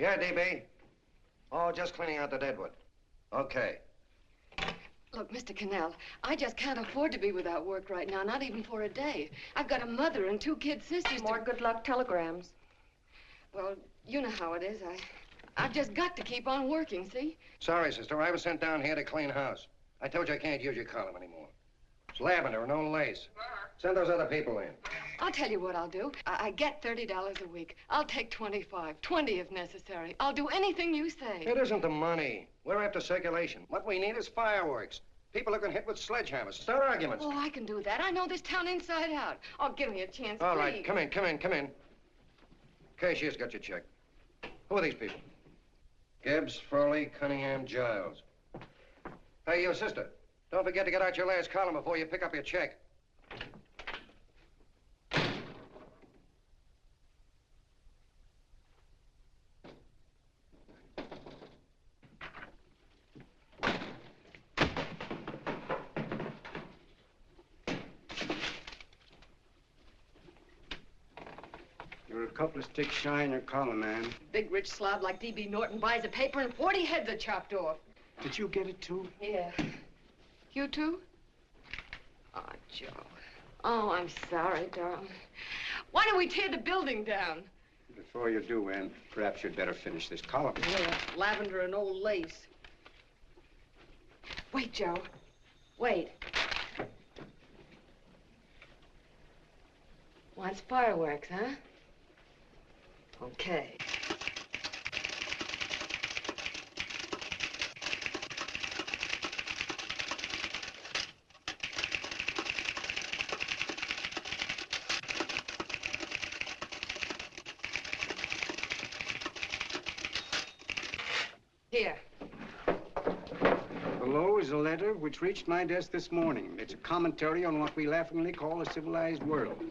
Yeah, DB. Oh, just cleaning out the deadwood. Okay. Look, Mr. Cannell, I just can't afford to be without work right now, not even for a day. I've got a mother and 2 kid sisters. More good luck telegrams. Well, you know how it is. I've just got to keep on working, see? Sorry, sister. I was sent down here to clean house. I told you I can't use your column anymore. It's lavender and no lace. Send those other people in. I'll tell you what I'll do. I get $30 a week. I'll take 25, 20 if necessary. I'll do anything you say. It isn't the money. We're after circulation. What we need is fireworks. People are going to hit with sledgehammers. Start arguments. Oh, I can do that. I know this town inside out. Oh, give me a chance, All please. right, come in. Cashier's got your check. Who are these people? Gibbs, Frawley, Cunningham, Giles. Hey, your sister. Don't forget to get out your last column before you pick up your check. You're a couple of sticks shy in your column, man. Big rich slob like D.B. Norton buys a paper and 40 heads are chopped off. Did you get it, too? Yeah. You too? Oh, Joe. Oh, I'm sorry, darling. Why don't we tear the building down? Before you do, Ann, perhaps you'd better finish this column. Yeah, lavender and old lace. Wait, Joe. Wait. Wants fireworks, huh? Okay. Here. Below is a letter which reached my desk this morning. It's a commentary on what we laughingly call a civilized world.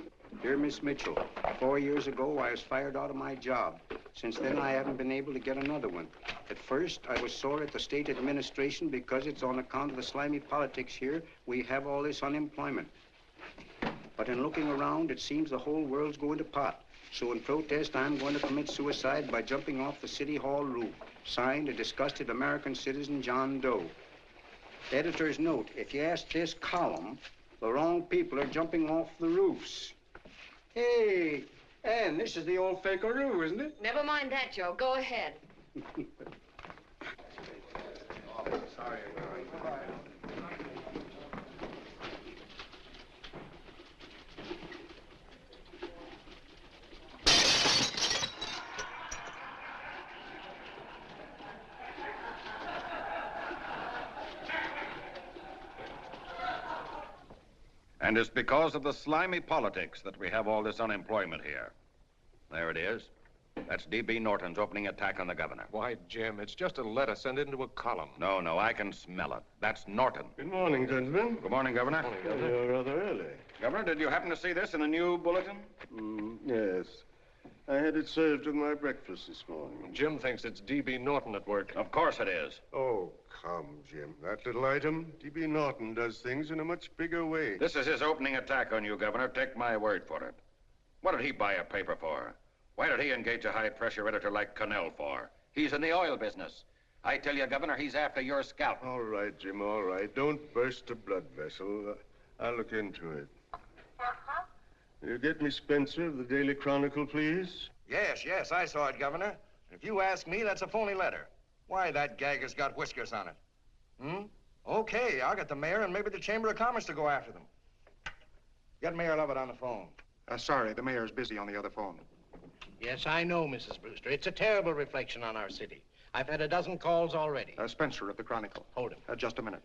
Dear Miss Mitchell, 4 years ago, I was fired out of my job. Since then, I haven't been able to get another one. At first, I was sore at the state administration because it's on account of the slimy politics here we have all this unemployment. But in looking around, it seems the whole world's going to pot. So in protest, I'm going to commit suicide by jumping off the City Hall roof. Signed, a disgusted American citizen, John Doe. Editor's note, if you ask this column, the wrong people are jumping off the roofs. Hey, Ann, this is the old fakeroo, isn't it? Never mind that, Joe. Go ahead. Sorry. And it's because of the slimy politics that we have all this unemployment here. There it is. That's D.B. Norton's opening attack on the governor. Why, Jim, it's just a letter sent into a column. No, I can smell it. That's Norton. Good morning, gentlemen. Good morning, Governor. Good morning, Governor. You're rather early. Governor, did you happen to see this in a new bulletin? Yes. I had it served with my breakfast this morning. Jim thinks it's D.B. Norton at work. Of course it is. Oh, come, Jim. That little item, D.B. Norton does things in a much bigger way. This is his opening attack on you, Governor. Take my word for it. What did he buy a paper for? Why did he engage a high-pressure editor like Cannell for? He's in the oil business. I tell you, Governor, he's after your scalp. All right, Jim, all right. Don't burst a blood vessel. I'll look into it. Will you get me Spencer of the Daily Chronicle, please? Yes, I saw it, Governor. If you ask me, that's a phony letter. Why, that gagger's got whiskers on it. Okay, I'll get the mayor and maybe the Chamber of Commerce to go after them. Get Mayor Lovett on the phone. Sorry, the mayor's busy on the other phone. Yes, I know, Mrs. Brewster. It's a terrible reflection on our city. I've had a dozen calls already. Spencer of the Chronicle. Hold him. Just a minute.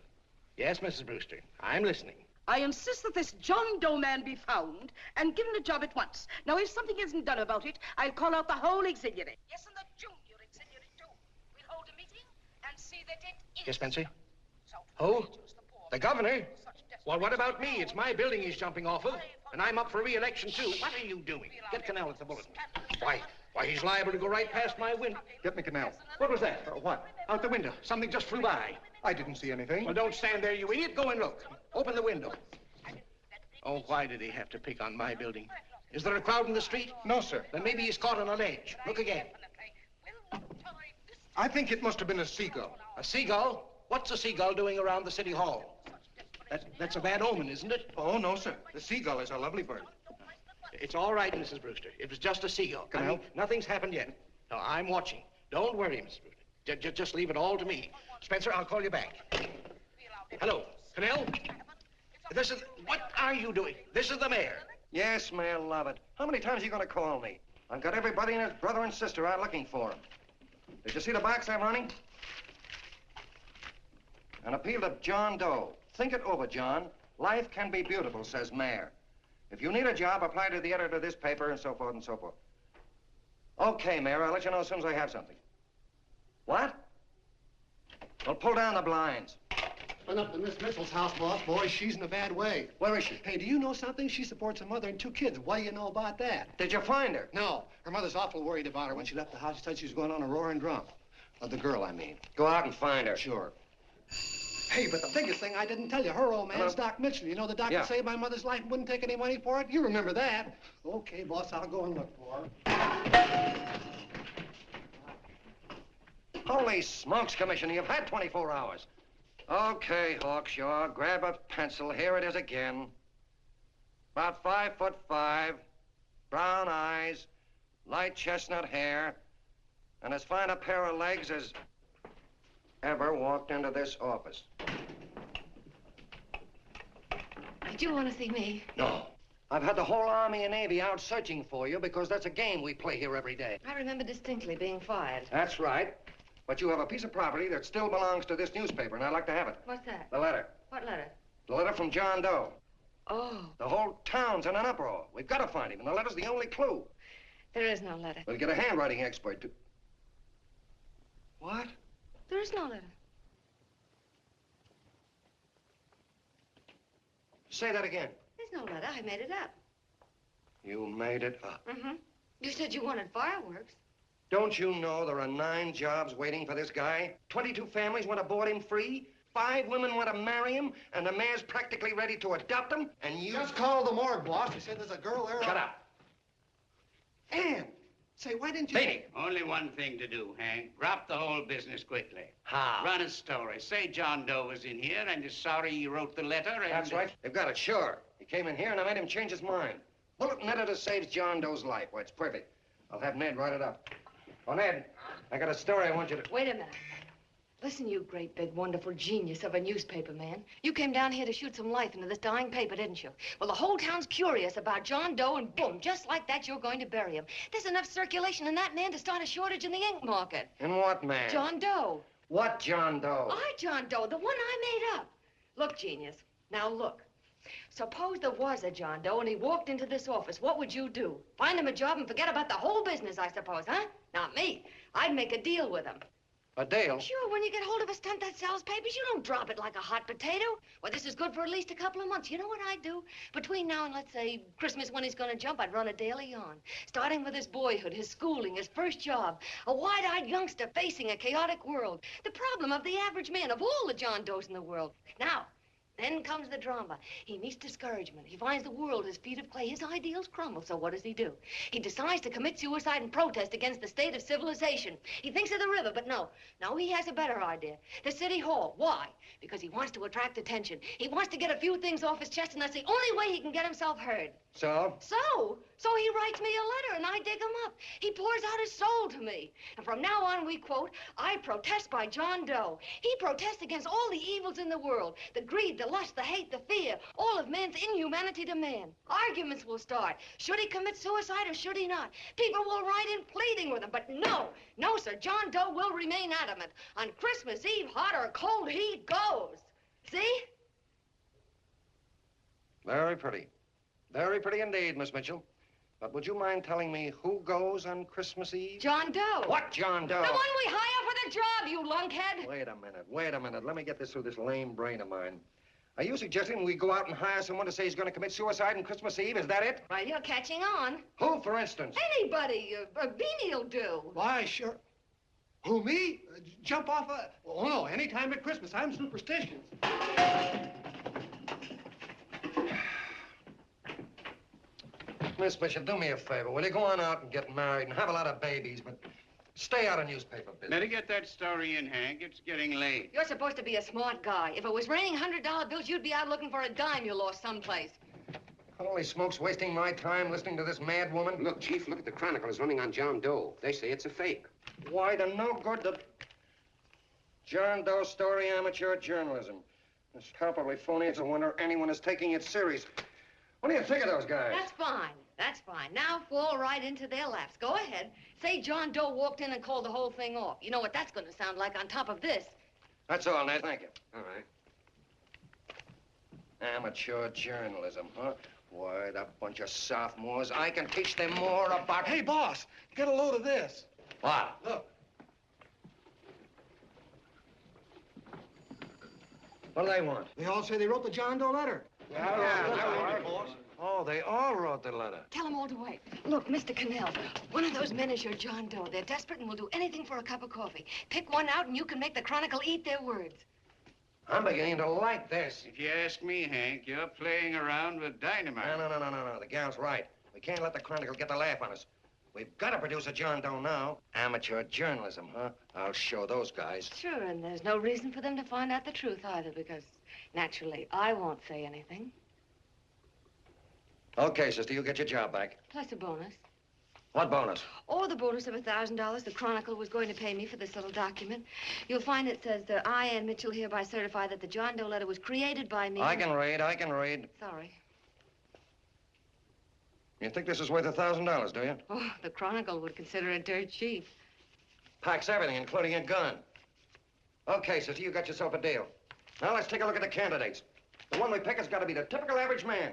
Yes, Mrs. Brewster. I'm listening. I insist that this John Doe man be found and given a job at once. Now, if something isn't done about it, I'll call out the whole auxiliary. Yes, and the junior auxiliary, too. We'll hold a meeting and see that it is. Yes, Spencer? Who? The governor? Well, what about me? It's my building he's jumping off of, and I'm up for re-election, too. What are you doing? Get Cannell at the bulletin. Why, he's liable to go right past my window. Get me Cannell. What was that? What? Out the window. Something just flew by. I didn't see anything. Well, don't stand there, you idiot. Go and look. Open the window. Oh, why did he have to pick on my building? Is there a crowd in the street? No, sir. Then maybe he's caught on a ledge. Look again. I think it must have been a seagull. A seagull? What's a seagull doing around the city hall? That's a bad omen, isn't it? Oh, no, sir. The seagull is a lovely bird. It's all right, Mrs. Brewster. It was just a seagull. Can I help? Nothing's happened yet. No, I'm watching. Don't worry, Mrs. Brewster. Just leave it all to me. Spencer, I'll call you back. Hello, Canal? What are you doing? This is the mayor. Yes, Mayor Lovett. How many times are you going to call me? I've got everybody and his brother and sister out looking for him. Did you see the box I'm running? An appeal to John Doe. Think it over, John. Life can be beautiful, says Mayor. If you need a job, apply to the editor of this paper and so forth and so forth. Okay, Mayor, I'll let you know as soon as I have something. What? Well, pull down the blinds. Been up to Miss Mitchell's house, boss. Boy, she's in a bad way. Where is she? Hey, do you know something? She supports a mother and 2 kids. What do you know about that? Did you find her? No. Her mother's awful worried about her. When she left the house, she said she was going on a roaring drunk. The girl, I mean. Go out and find her. Sure. Hey, but the biggest thing I didn't tell you, her old man's Doc Mitchell. You know the doctor saved my mother's life and wouldn't take any money for it? You remember that. Okay, boss, I'll go and look for her. Holy smokes, Commissioner, you've had 24 hours. Okay, Hawkshaw, grab a pencil. Here it is again. About 5'5", brown eyes, light chestnut hair, and as fine a pair of legs as ever walked into this office. Did you want to see me? No. I've had the whole Army and Navy out searching for you because that's a game we play here every day. I remember distinctly being fired. That's right. But you have a piece of property that still belongs to this newspaper, and I'd like to have it. What's that? The letter. What letter? The letter from John Doe. Oh. The whole town's in an uproar. We've got to find him, and the letter's the only clue. There is no letter. We'll get a handwriting expert to... What? There is no letter. Say that again. There's no letter. I made it up. You made it up. Mm-hmm. You said you wanted fireworks. Don't you know there are 9 jobs waiting for this guy? 22 families want to board him free. 5 women want to marry him, and the mayor's practically ready to adopt him, and you... Just call the morgue, boss. They said there's a girl there. Shut up. Ann! Say, why didn't you... Beanie. Only one thing to do, Hank. Drop the whole business quickly. How? Run a story. Say John Doe was in here and is sorry he wrote the letter and... That's right. They've got it, sure. He came in here and I made him change his mind. Bulletin editor saves John Doe's life. Why, it's perfect. I'll have Ned write it up. Oh, Ned, I got a story I want you to... Wait a minute. Listen, you great, big, wonderful genius of a newspaper man. You came down here to shoot some life into this dying paper, didn't you? Well, the whole town's curious about John Doe, and boom, just like that, you're going to bury him. There's enough circulation in that man to start a shortage in the ink market. In what man? John Doe. What John Doe? John Doe, the one I made up. Look, genius, now look. Suppose there was a John Doe and he walked into this office. What would you do? Find him a job and forget about the whole business, I suppose, huh? Not me. I'd make a deal with him. A deal? Sure, when you get hold of a stunt that sells papers, you don't drop it like a hot potato. Well, this is good for at least a couple of months. You know what I'd do? Between now and, let's say, Christmas when he's going to jump, I'd run a daily on. Starting with his boyhood, his schooling, his first job. A wide-eyed youngster facing a chaotic world. The problem of the average man, of all the John Does in the world. Now, then comes the drama. He meets discouragement. He finds the world his feet of clay. His ideals crumble. So what does he do? He decides to commit suicide and protest against the state of civilization. He thinks of the river, but no. No, he has a better idea. The city hall. Why? Because he wants to attract attention. He wants to get a few things off his chest, and that's the only way he can get himself heard. So? So he writes me a letter, and I dig him up. He pours out his soul to me. And from now on, we quote, I protest by John Doe. He protests against all the evils in the world. The greed, the lust, the hate, the fear. All of man's inhumanity to man. Arguments will start. Should he commit suicide or should he not? People will write in pleading with him. But no, sir. John Doe will remain adamant. On Christmas Eve, hot or cold, he goes. See? Very pretty. Very pretty indeed, Miss Mitchell. But would you mind telling me who goes on Christmas Eve? John Doe. What John Doe? The one we hire for the job, you lunkhead. Wait a minute. Let me get this through this lame brain of mine. Are you suggesting we go out and hire someone to say he's going to commit suicide on Christmas Eve? Is that it? Right, you're catching on. Who, for instance? Anybody. Beanie'll do. Why, sure. Who, me? Jump off a... Oh, no, any time at Christmas. I'm superstitious. Miss Bishop, do me a favor. Will you go on out and get married and have a lot of babies, but Stay out of newspaper business. Better get that story in, Hank. It's getting late. You're supposed to be a smart guy. If it was raining $100 bills, you'd be out looking for a dime you lost someplace. Holy smokes, wasting my time listening to this mad woman. Look, Chief, look at the Chronicle. It's running on John Doe. They say it's a fake. Why, the no good, the John Doe story, amateur journalism. It's palpably phony. It's a wonder anyone is taking it serious. What do you think of those guys? That's fine. That's fine. Now fall right into their laps. Go ahead. Say John Doe walked in and called the whole thing off. You know what that's going to sound like on top of this. That's all, Ned. Thank you. All right. Amateur journalism, huh? Why, that bunch of sophomores, I can teach them more about... Hey, boss, get a load of this. What? Look. What do they want? They all say they wrote the John Doe letter. Oh, they all wrote the letter. Tell them all to wait. Look, Mr. Cannell, one of those men is your John Doe. They're desperate and will do anything for a cup of coffee. Pick one out and you can make the Chronicle eat their words. I'm beginning to like this. If you ask me, Hank, you're playing around with dynamite. No. The gal's right. We can't let the Chronicle get the laugh on us. We've got to produce a John Doe now. Amateur journalism, huh? I'll show those guys. Sure, and there's no reason for them to find out the truth either, because naturally, I won't say anything. Okay, sister, you get your job back. Plus a bonus. What bonus? Oh, the bonus of $1,000 the Chronicle was going to pay me for this little document. You'll find it says that I, Ann Mitchell, hereby certify that the John Doe letter was created by me. I can read. Sorry. You think this is worth $1,000, do you? Oh, the Chronicle would consider it dirt cheap. Packs everything, including a gun. Okay, sister, you got yourself a deal. Now let's take a look at the candidates. The one we pick has got to be the typical average man.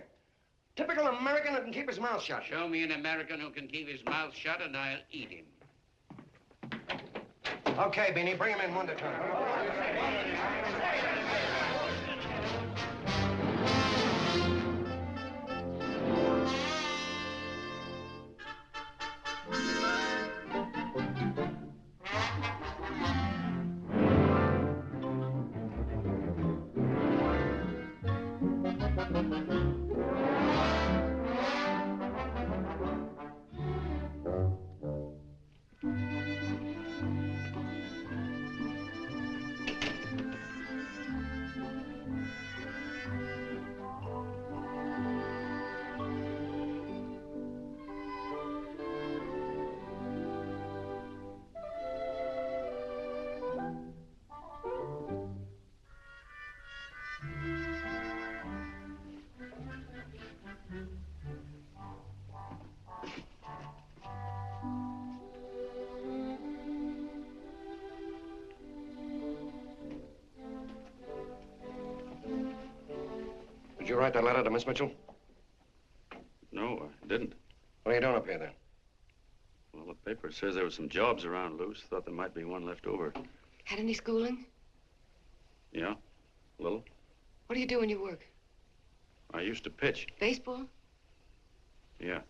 Typical American who can keep his mouth shut. Show me an American who can keep his mouth shut and I'll eat him. Okay, Beanie, bring him in one at a time. Did you write that letter to Miss Mitchell? No, I didn't. What are you doing up here, then? Well, the paper says there were some jobs around loose. Thought there might be one left over. Had any schooling? Yeah, a little. What do you do when you work? I used to pitch. Baseball? Yeah,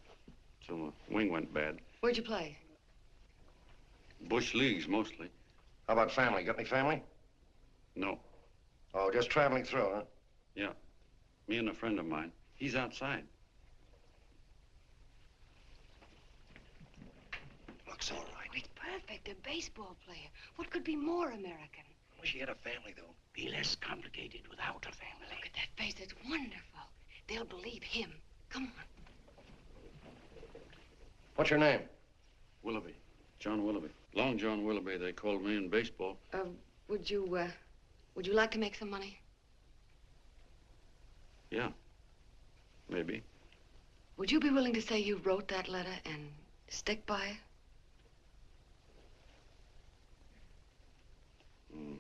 so my wing went bad. Where'd you play? Bush leagues, mostly. How about family? Got any family? No. Oh, just traveling through, huh? Yeah, me and a friend of mine. He's outside. Looks all right. It's perfect, a baseball player. What could be more American? Wish he had a family, though. Be less complicated without a family. Look at that face, it's wonderful. They'll believe him. Come on. What's your name? Willoughby. John Willoughby. Long John Willoughby, they called me in baseball. Would you like to make some money? Yeah, maybe. Would you be willing to say you wrote that letter and stick by it?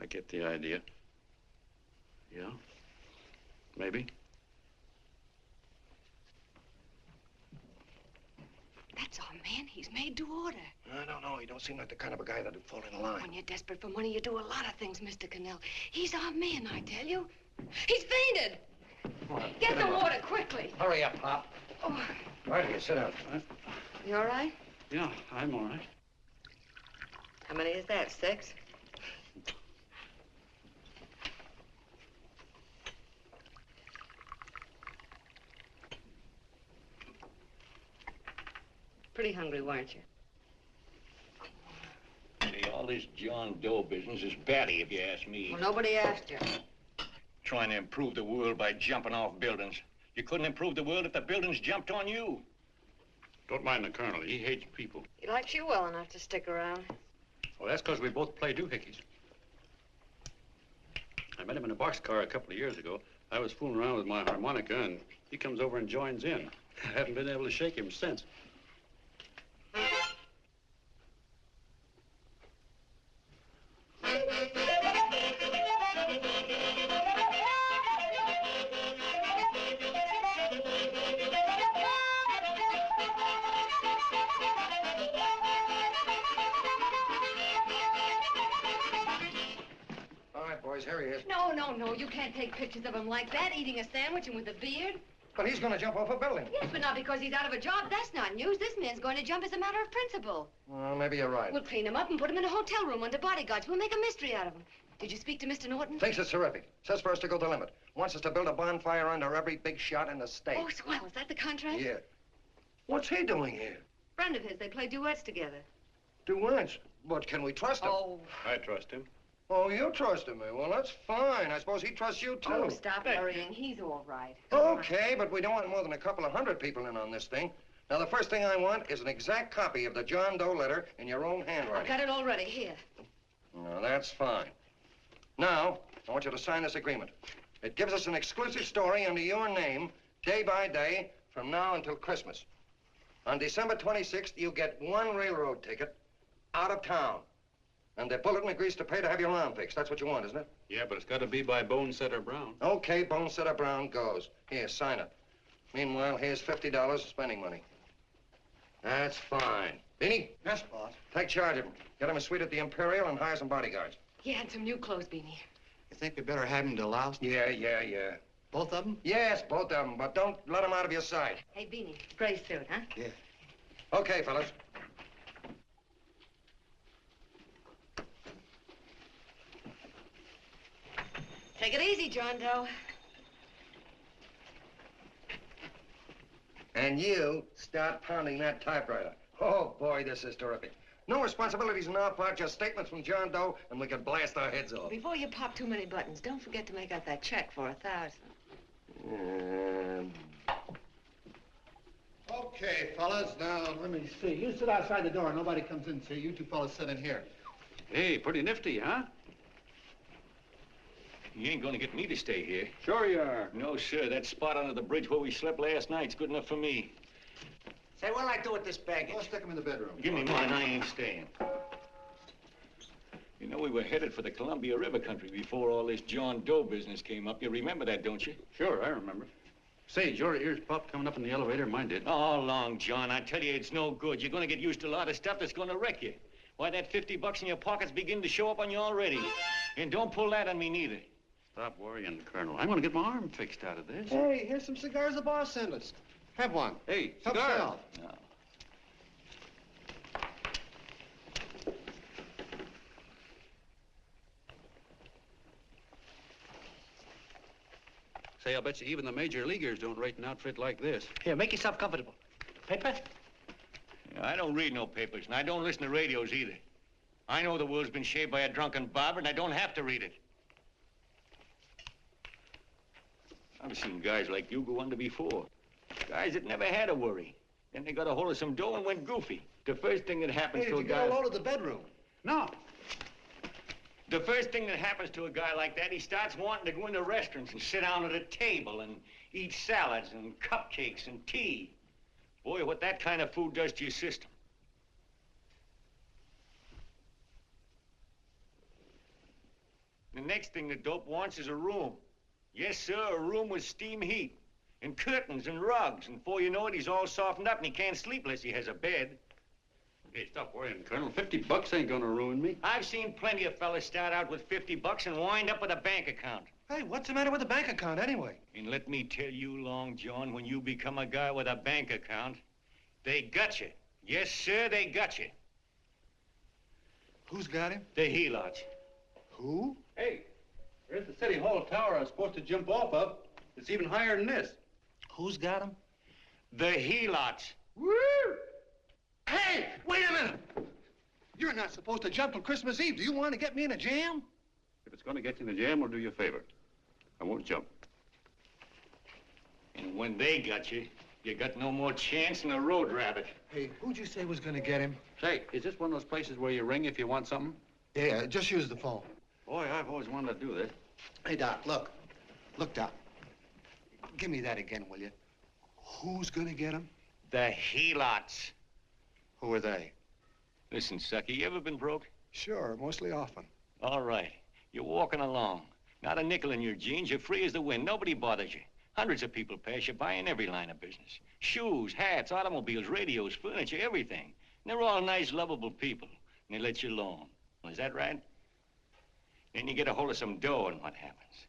I get the idea. Yeah, maybe. That's our man. He's made to order. I don't know. He don't seem like the kind of a guy that'd fall in line. When you're desperate for money, you do a lot of things, Mr. Cannell. He's our man, I tell you. He's fainted. Get the water, quickly. Hurry up, Pop. Oh. Right here, sit down. You all right? Yeah, I'm all right. How many is that, 6? Pretty hungry, weren't you? this John Doe business is batty, if you ask me. Well, nobody asked you. Trying to improve the world by jumping off buildings. You couldn't improve the world if the buildings jumped on you. Don't mind the colonel. He hates people. He likes you well enough to stick around. Well, that's because we both play doohickeys. I met him in a boxcar a couple of years ago. I was fooling around with my harmonica, and he comes over and joins in. I haven't been able to shake him since. Here he is. No, you can't take pictures of him like that, eating a sandwich and with a beard. But he's going to jump off a building. Yes, but not because he's out of a job. That's not news. This man's going to jump as a matter of principle. Well, maybe you're right. We'll clean him up and put him in a hotel room under bodyguards. We'll make a mystery out of him. Did you speak to Mr. Norton? Thinks it's terrific. Says for us to go the limit. Wants us to build a bonfire under every big shot in the state. Oh, swell. Is that the contract? Yeah. What's he doing here? Friend of his. They play duets together. Duets? But can we trust him? Oh. I trust him. Oh, you trusted me. Well, that's fine. I suppose he trusts you, too. Oh, stop worrying. He's all right. Okay, but we don't want more than a couple of hundred people in on this thing. Now, the first thing I want is an exact copy of the John Doe letter in your own handwriting. I've got it already. Here. No, that's fine. Now, I want you to sign this agreement. It gives us an exclusive story under your name, day by day, from now until Christmas. On December 26th, you get one railroad ticket out of town. And the bulletin agrees to pay to have your arm fixed. That's what you want, isn't it? Yeah, but it's got to be by Bonesetter Brown. Okay, Bonesetter Brown goes. Here, sign it. Meanwhile, here's $50 spending money. That's fine. Beanie? Yes, boss. Take charge of him. Get him a suite at the Imperial and hire some bodyguards. Yeah, and some new clothes, Beanie. You think we better have him to Laos? Yeah. Both of them? Yes, both of them, but don't let them out of your sight. Hey, Beanie, gray suit, huh? Yeah. Okay, fellas. Take it easy, John Doe. And you start pounding that typewriter. Oh, boy, this is terrific. No responsibilities on our part, just statements from John Doe, and we can blast our heads off. Before you pop too many buttons, don't forget to make out that check for $1,000. Okay, fellas, now, let me see. You sit outside the door. Nobody comes in, see? You two fellas sit in here. Hey, pretty nifty, huh? You ain't gonna get me to stay here. Sure you are. No, sir. That spot under the bridge where we slept last night's good enough for me. Say, what'll I do with this baggage? I'll stick him in the bedroom. Give me mine. I ain't staying. You know, we were headed for the Columbia River country before all this John Doe business came up. You remember that, don't you? Sure, I remember. Say, your ears popped coming up in the elevator. Mine did. All along, John. I tell you, it's no good. You're gonna get used to a lot of stuff that's gonna wreck you. Why, that $50 in your pocket's beginning to show up on you already. And don't pull that on me, neither. Stop worrying, Colonel. I'm going to get my arm fixed out of this. Hey, here's some cigars the boss sent us. Have one. Hey, Help cigars. yourself. No. Say, I'll bet you even the major leaguers don't rate an outfit like this. Here, make yourself comfortable. Paper? I don't read no papers, and I don't listen to radios either. I know the world's been shaped by a drunken barber, and I don't have to read it. I've seen guys like you go under before. Guys that never had a worry. Then they got a hold of some dough and went goofy. The first thing that happens Hey, to a did you guy... get a load of the bedroom? No. The first thing that happens to a guy like that, he starts wanting to go into restaurants and sit down at a table and eat salads and cupcakes and tea. Boy, what that kind of food does to your system. The next thing the dope wants is a room. Yes, sir, a room with steam heat and curtains and rugs. And before you know it, he's all softened up and he can't sleep unless he has a bed. Hey, stop worrying, Colonel. $50 ain't gonna ruin me. I've seen plenty of fellas start out with $50 and wind up with a bank account. Hey, what's the matter with the bank account, anyway? And let me tell you, Long John, when you become a guy with a bank account, they got you. Yes, sir, they got you. Who's got him? The helots. Who? Hey, there's the City Hall tower I was supposed to jump off of. It's even higher than this. Who's got him? The helots. Woo! Hey, wait a minute! You're not supposed to jump till Christmas Eve. Do you want to get me in a jam? If it's going to get you in the jam, I'll do you a favor. I won't jump. And when they got you, you got no more chance than a road rabbit. Hey, who'd you say was going to get him? Say, is this one of those places where you ring if you want something? Yeah, just use the phone. Boy, I've always wanted to do this. Hey, Doc, look. Look, Doc. Give me that again, will you? Who's going to get him? The helots. Who are they? Listen, sucker, you ever been broke? Sure, mostly often. All right. You're walking along. Not a nickel in your jeans. You're free as the wind. Nobody bothers you. Hundreds of people pass you by in every line of business. Shoes, hats, automobiles, radios, furniture, everything. And they're all nice, lovable people. And they let you alone. Is that right? Then you get a hold of some dough, and what happens?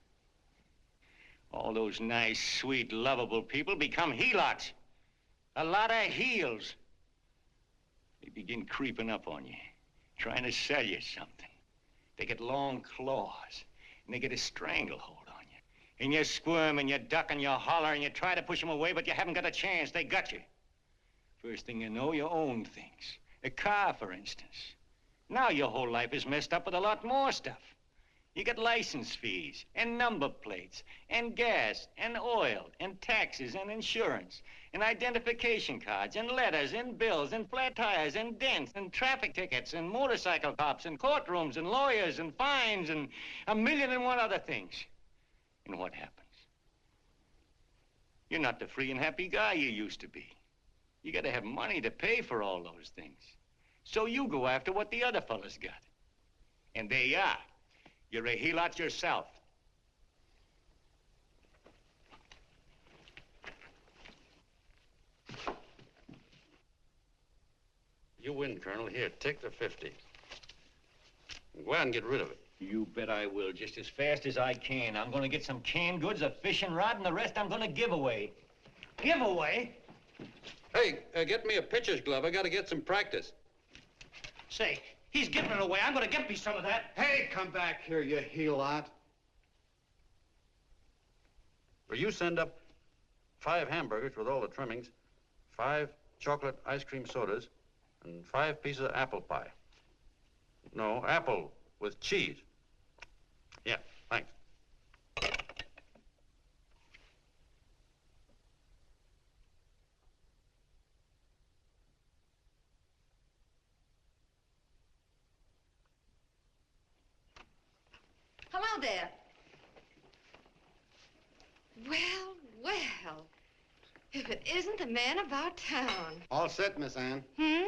All those nice, sweet, lovable people become helots. A lot of heels. They begin creeping up on you, trying to sell you something. They get long claws, and they get a stranglehold on you. And you squirm, and you duck, and you holler, and you try to push them away, but you haven't got a chance. They got you. First thing you know, you own things. A car, for instance. Now your whole life is messed up with a lot more stuff. You get license fees, and number plates, and gas, and oil, and taxes, and insurance, and identification cards, and letters, and bills, and flat tires, and dents, and traffic tickets, and motorcycle cops, and courtrooms, and lawyers, and fines, and 1,000,001 other things. And what happens? You're not the free and happy guy you used to be. You gotta have money to pay for all those things. So you go after what the other fellas got. And there you are. You're a helot yourself. You win, Colonel. Here, take the 50. Go out and get rid of it. You bet I will, just as fast as I can. I'm gonna get some canned goods, a fishing rod, and the rest I'm gonna give away. Give away? Hey, get me a pitcher's glove. I gotta get some practice. Say, he's giving it away. I'm gonna get me some of that. Hey, come back here, you helot. Will you send up 5 hamburgers with all the trimmings, 5 chocolate ice cream sodas, and 5 pieces of apple pie? No, apple with cheese. Yeah, thanks. Hello there. Well, well. If it isn't the man about town. All set, Miss Anne. Hmm?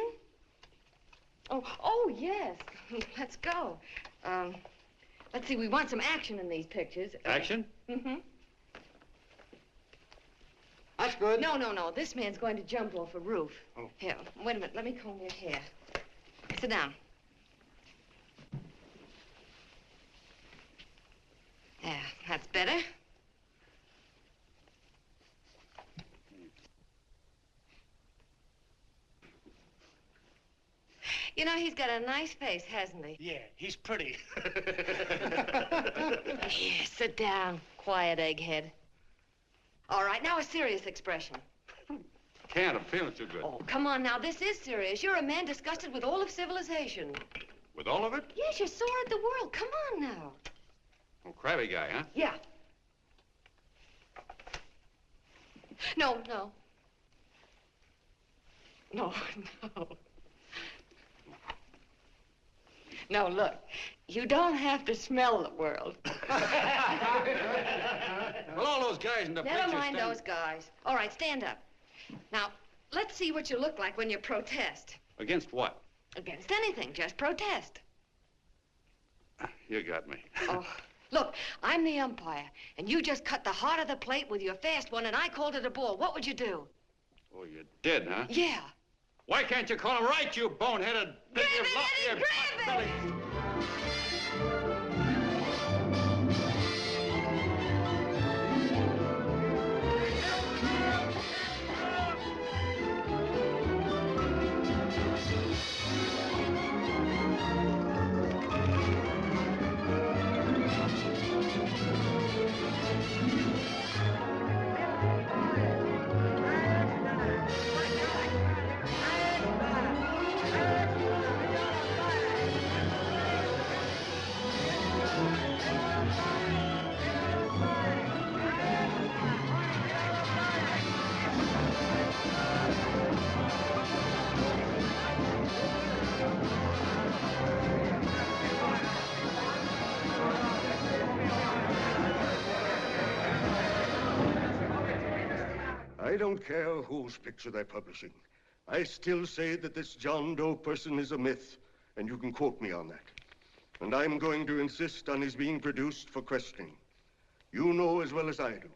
Oh, yes. Let's go. Let's see, we want some action in these pictures. Action? Mm-hmm. That's good. No. This man's going to jump off a roof. Oh. Here, wait a minute. Let me comb your hair. Sit down. There, that's better. You know, he's got a nice face, hasn't he? Yeah, he's pretty. Here, sit down. Quiet, egghead. All right, now a serious expression. Can't. I'm feeling too good. Oh, come on now. This is serious. You're a man disgusted with all of civilization. With all of it? Yes, you're sore at the world. Come on now. Oh, crabby guy, huh? Yeah. No. No, look. You don't have to smell the world. Well, all those guys in the picture Never mind those guys. All right, stand up. Now, let's see what you look like when you protest. Against what? Against anything. Just protest. You got me. Oh, look, I'm the umpire, and you just cut the heart of the plate with your fast one, and I called it a ball. What would you do? Oh, you did, huh? Yeah. Why can't you call him right, you boneheaded... Grab it, Eddie, grab it! I don't care whose picture they're publishing. I still say that this John Doe person is a myth, and you can quote me on that. And I'm going to insist on his being produced for questioning. You know as well as I do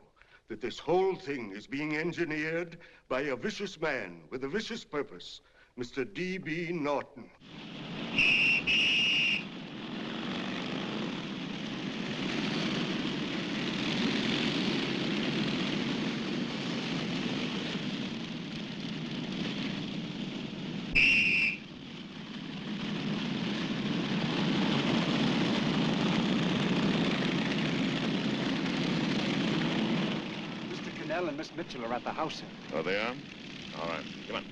that this whole thing is being engineered by a vicious man with a vicious purpose, Mr. D.B. Norton. And Miss Mitchell are at the house, sir. Oh, they are? All right. Come on.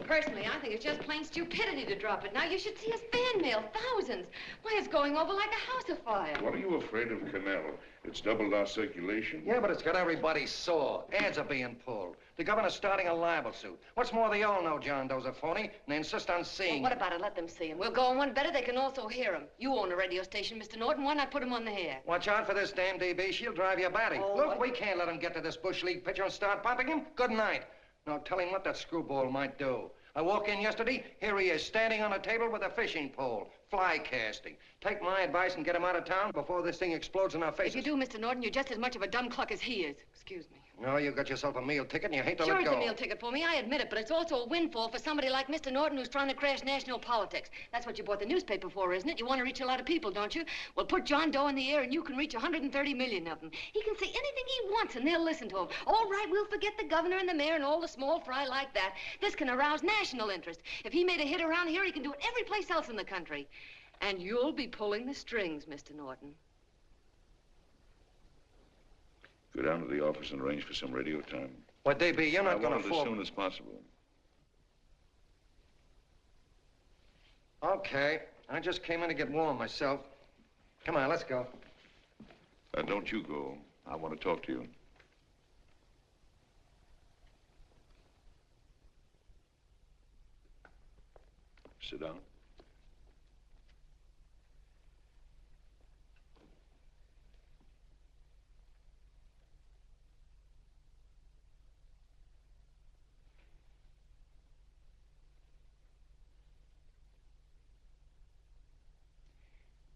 Personally, I think it's just plain stupidity to drop it. Now, you should see his fan mail, thousands. Why, it's going over like a house afire. What are you afraid of, Canal? It's doubled our circulation. Yeah, but it's got everybody sore. Ads are being pulled. The governor's starting a libel suit. What's more, they all know John Doe's a phony, and they insist on seeing Well, what about it? Let them see him. We'll go on one better. They can also hear him. You own a radio station, Mr. Norton. Why not put him on the air? Watch out for this damn DB. She'll drive you batty. Oh, Look, we can't let him get to this Bush League pitcher and start pumping him. Good night. Now, tell him what that screwball might do. I walked in yesterday. Here he is, standing on a table with a fishing pole. Fly casting. Take my advice and get him out of town before this thing explodes in our faces. If you do, Mr. Norton, you're just as much of a dumb cluck as he is. Excuse me. No, you got yourself a meal ticket and you hate to Sure, let go. it's a meal ticket for me. I admit it, but it's also a windfall for somebody like Mr. Norton who's trying to crash national politics. That's what you bought the newspaper for, isn't it? You want to reach a lot of people, don't you? Well, put John Doe in the air and you can reach 130 million of them. He can say anything he wants and they'll listen to him. All right, we'll forget the governor and the mayor and all the small fry like that. This can arouse national interest. If he made a hit around here, he can do it every place else in the country. And you'll be pulling the strings, Mr. Norton. Go down to the office and arrange for some radio time. What, DB, you're not going to as fall... soon as possible. Okay. I just came in to get warm myself. Come on, let's go. Don't you go. I want to talk to you. Sit down.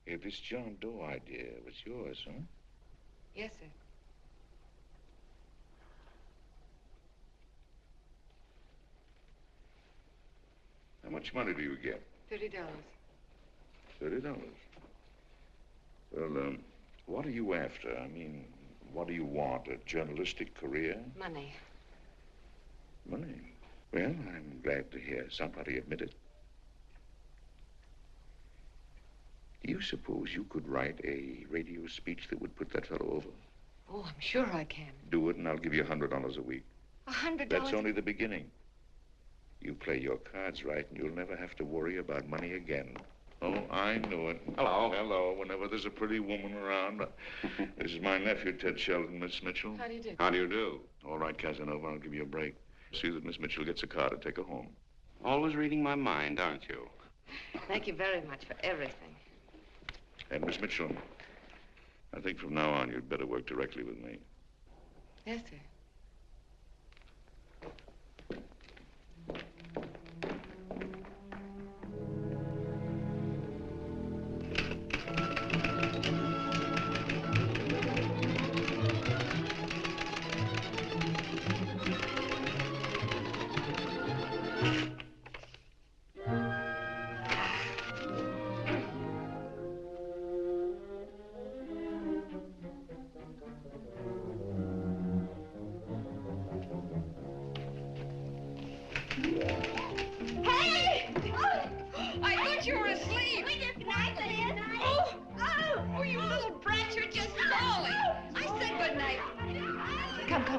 Hey, this John Doe idea was yours, huh? Yes, sir. How much money do you get? $30. $30. Well, what are you after? I mean, what do you want? A journalistic career? Money. Money? Well, I'm glad to hear somebody admit it. Do you suppose you could write a radio speech that would put that fellow over? Oh, I'm sure I can. Do it, and I'll give you $100 a week. $100? That's only the beginning. You play your cards right, and you'll never have to worry about money again. Oh, I knew it. Hello. Hello. Whenever there's a pretty woman around. This is my nephew, Ted Sheldon, Miss Mitchell. How do you do? How do you do? All right, Casanova, I'll give you a break. See that Miss Mitchell gets a car to take her home. Always reading my mind, aren't you? Thank you very much for everything. And Miss Mitchell, I think from now on you'd better work directly with me. Yes, sir.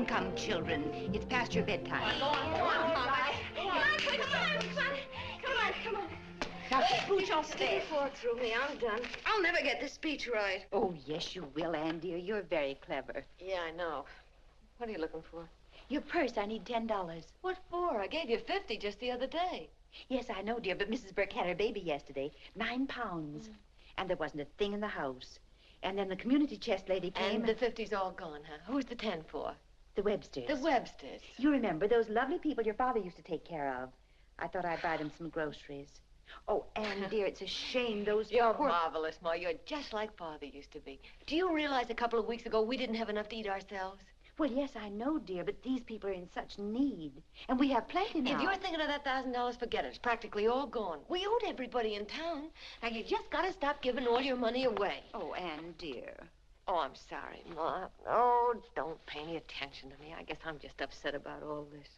Come, children. It's past your bedtime. Come on. Now, scooch off there. Fork through me. I'm done. I'll never get this speech right. Oh, yes, you will, Ann, dear. You're very clever. Yeah, I know. What are you looking for? Your purse. I need $10. What for? I gave you 50 just the other day. Yes, I know, dear, but Mrs. Burke had her baby yesterday. 9 pounds. And there wasn't a thing in the house. And then the community chest lady came. And the 50's all gone, huh? Who's the 10 for? The Websters. The Websters. You remember those lovely people your father used to take care of. I thought I'd buy them some groceries. Oh, Anne, dear, it's a shame those You're poor... marvelous, Ma. You're just like Father used to be. Do you realize a couple of weeks ago we didn't have enough to eat ourselves? Well, yes, I know, dear, but these people are in such need. And we have plenty now. If you're thinking of that $1,000, forget it. It's practically all gone. We owed everybody in town. Now, you just got to stop giving all your money away. Oh, Anne, dear. Oh, I'm sorry, Ma. Oh, don't pay any attention to me. I guess I'm just upset about all this.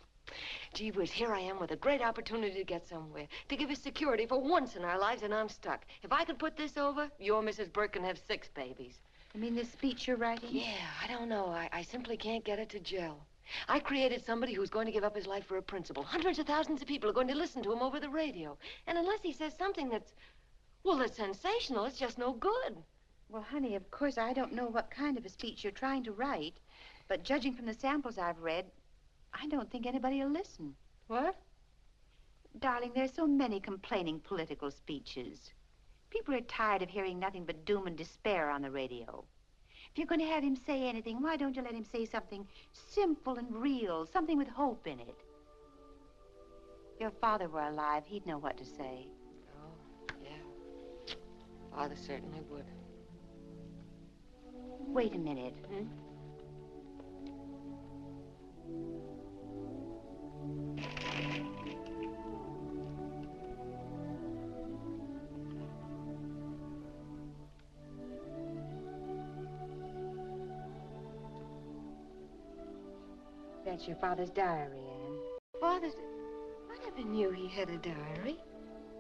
Gee whiz, here I am with a great opportunity to get somewhere, to give us security for once in our lives, and I'm stuck. If I could put this over, your Mrs. Burke can have 6 babies. You mean this speech you're writing? Yeah, I don't know. I simply can't get it to gel. I created somebody who's going to give up his life for a principle. Hundreds of thousands of people are going to listen to him over the radio. And unless he says something that's, well, that's sensational, it's just no good. Well, honey, of course, I don't know what kind of a speech you're trying to write, but judging from the samples I've read, I don't think anybody will listen. What? Darling, there's so many complaining political speeches. People are tired of hearing nothing but doom and despair on the radio. If you're going to have him say anything, why don't you let him say something simple and real, something with hope in it? If your father were alive, he'd know what to say. Oh, yeah. Father certainly would. Wait a minute. Hmm? That's your father's diary, Anne. Father's... I never knew he had a diary.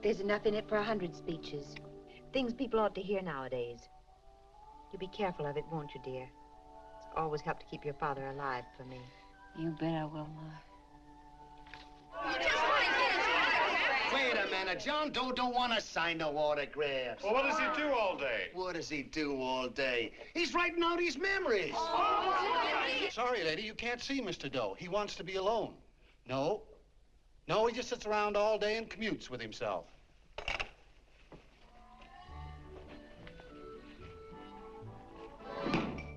There's enough in it for 100 speeches. Things people ought to hear nowadays. You be careful of it, won't you, dear? It's always helped to keep your father alive for me. You bet I will, Ma. Wait a minute. John Doe don't want to sign no autographs. Well, what does he do all day? What does he do all day? He's writing out his memories. Sorry, lady, you can't see Mr. Doe. He wants to be alone. No. No, he just sits around all day and commutes with himself.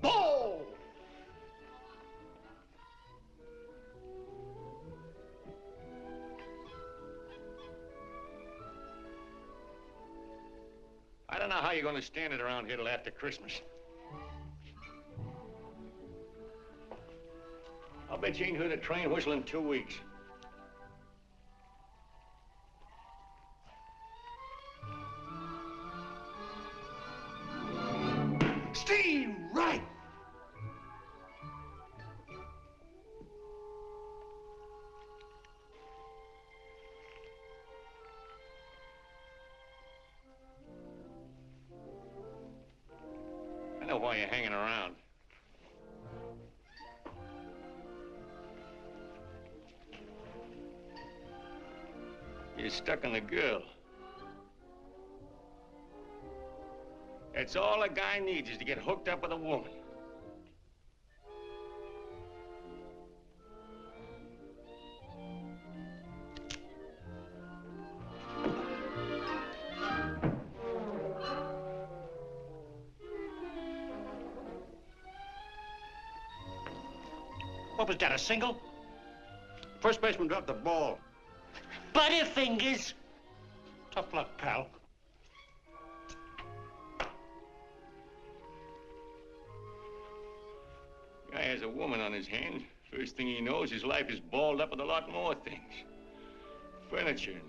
Oh! I don't know how you're going to stand it around here till after Christmas. I'll bet you ain't heard a train whistle in 2 weeks. Steve, right! I know why you're hanging around. You're stuck on the girl. That's all a guy needs is to get hooked up with a woman. What was that, a single? First baseman dropped the ball. Butterfingers. Tough luck, pal. Guy has a woman on his hands. First thing he knows, his life is balled up with a lot more things. Furniture.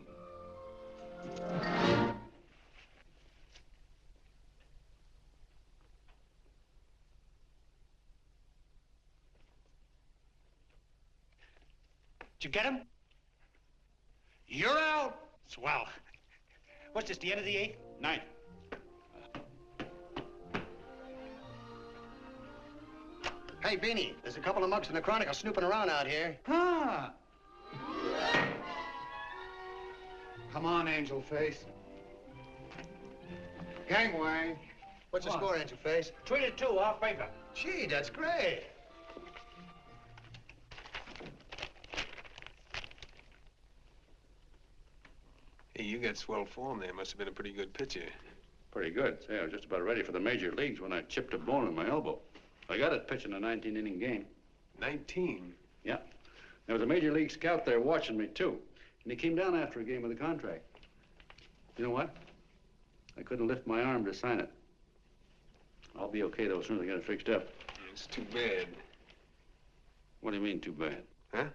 Did you get him? You're out. Swell. What's this, the end of the 8th? 9th. Hey, Beanie, there's a couple of mugs from the Chronicle snooping around out here. Huh. Come on, Angel Face. Gangway. What's the score, Angel Face? 3-2, our favor. Gee, that's great. Hey, you got swell form there. Must have been a pretty good pitcher. Pretty good. Say, I was just about ready for the major leagues when I chipped a bone in my elbow. I got it pitching a 19-inning game. 19? Yeah. There was a major league scout there watching me, too. And he came down after a game with a contract. You know what? I couldn't lift my arm to sign it. I'll be okay, though, as soon as I get it fixed up. It's too bad. What do you mean, too bad? Huh?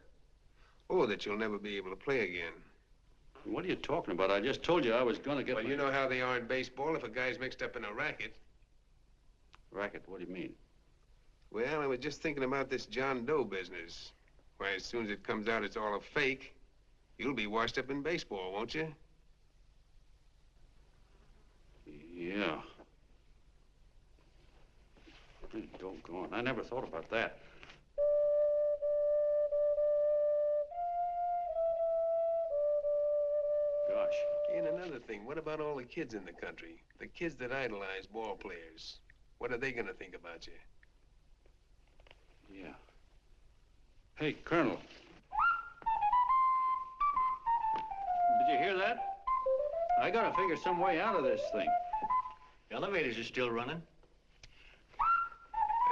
Oh, that you'll never be able to play again. What are you talking about? I just told you I was going to get Well, you know how they are in baseball if a guy's mixed up in a racket. Racket? What do you mean? Well, I was just thinking about this John Doe business. Why, as soon as it comes out it's all a fake, you'll be washed up in baseball, won't you? Yeah. Hey, doggone. I never thought about that. Gosh. And another thing, what about all the kids in the country? The kids that idolize ball players. What are they gonna think about you? Yeah. Hey, Colonel. Did you hear that? I gotta figure some way out of this thing. Elevators are still running.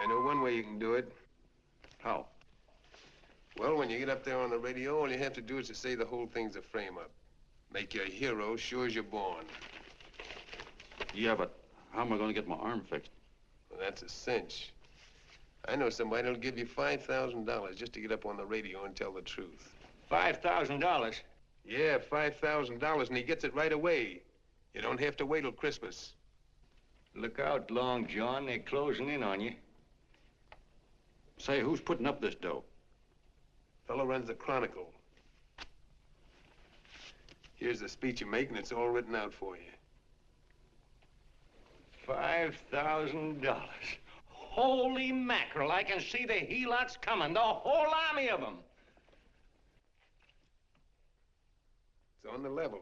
I know one way you can do it. How? Well, when you get up there on the radio, all you have to do is to say the whole thing's a frame-up. Make you a hero sure as you're born. Yeah, but how am I going to get my arm fixed? Well, that's a cinch. I know somebody who'll give you $5,000 just to get up on the radio and tell the truth. $5,000? Yeah, $5,000, and he gets it right away. You don't have to wait till Christmas. Look out, Long John. They're closing in on you. Say, who's putting up this dough? Fellow runs the Chronicle. Here's the speech you make, and it's all written out for you. $5,000. Holy mackerel, I can see the helots coming, the whole army of them. It's on the level.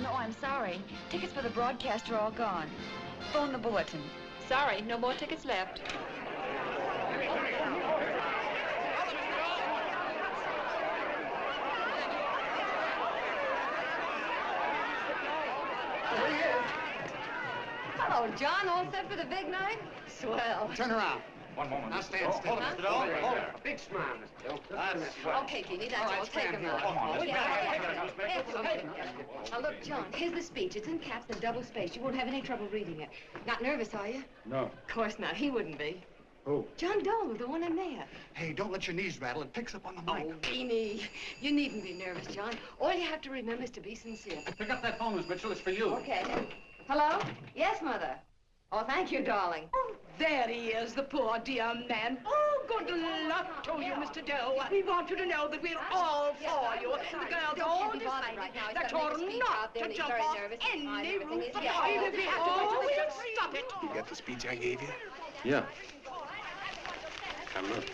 No, I'm sorry. Tickets for the broadcast are all gone. Phone the bulletin. Sorry, no more tickets left. Hello, John. All set for the big night? Swell. Turn around. One moment. Now stand still. Hold it, Mr. Doe. Hold it. A big smile, Mr. Doe. That's right. Okay, Beanie, that's all. Take stand him here. out. Come on, Now, look, John, here's the speech. It's in caps and double spaced. You won't have any trouble reading it. Not nervous, are you? No. Of course not. He wouldn't be. Who? John Doe, the one in there. Hey, don't let your knees rattle. It picks up on the mic. Oh, Beanie, you needn't be nervous, John. All you have to remember is to be sincere. Pick up that phone, Miss Mitchell. It's for you. Okay. Hello? Yes, Mother. Oh, thank you, darling. Oh, there he is, the poor dear man. Oh, good luck to you, Mr. Doe. We want you to know that we're all for you. The girls all decided that you're not to jump off any roof at all. Even if we have to go to we'll stop it. You got the speech I gave you? Yeah. Now, look.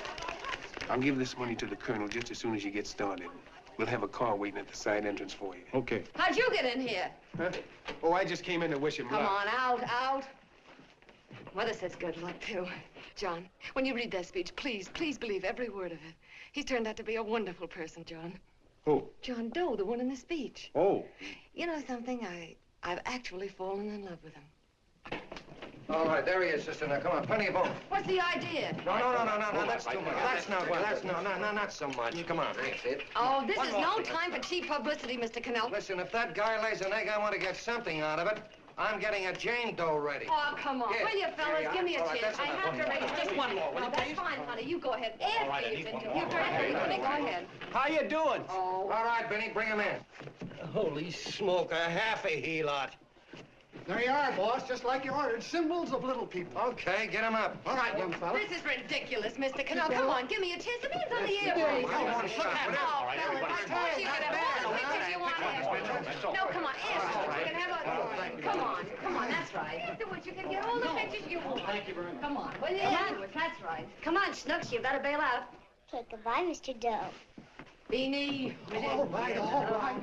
I'll give this money to the colonel just as soon as you get started. We'll have a car waiting at the side entrance for you. Okay. How'd you get in here? Huh? Oh, I just came in to wish him Come luck. on, out. Mother says good luck, too. John, when you read that speech, please believe every word of it. He's turned out to be a wonderful person, John. Who? John Doe, the one in the speech. Oh. You know something? I've actually fallen in love with him. All right, there he is, sister. Now, come on, plenty of room. What's the idea? No, that's too much. Not so much. Come on, that's it. Oh, this is no time for cheap publicity, Mr. Cannell. Listen, if that guy lays an egg, I want to get something out of it. I'm getting a Jane Doe ready. Oh, come on. Yeah. Will you, fellas? Give me a All right, chance. that's I enough. have to raise just one more. Well, that's fine, honey. You go ahead. After you've been to. You're very funny. Go ahead. How you doing? Oh. All right, Benny, bring him in. Holy smoke, a half a helot. There you are, boss, just like you ordered. Symbols of little people. Okay, get him up. All right, young fella. This is ridiculous, Mr. Cannell. Come on, give me a chance. The man's on the air. Come on, Look shot. at him. Oh, fellas, of course you can have all the pictures you want. No, come on, ask. You can have a... Come on, that's right. Afterwards, you can get all the pictures you want. Thank you very much. Come on, will you? Afterwards, that's right. Come on, Snooks, you better bail out. Okay, goodbye, Mr. Doe. Beanie. All right.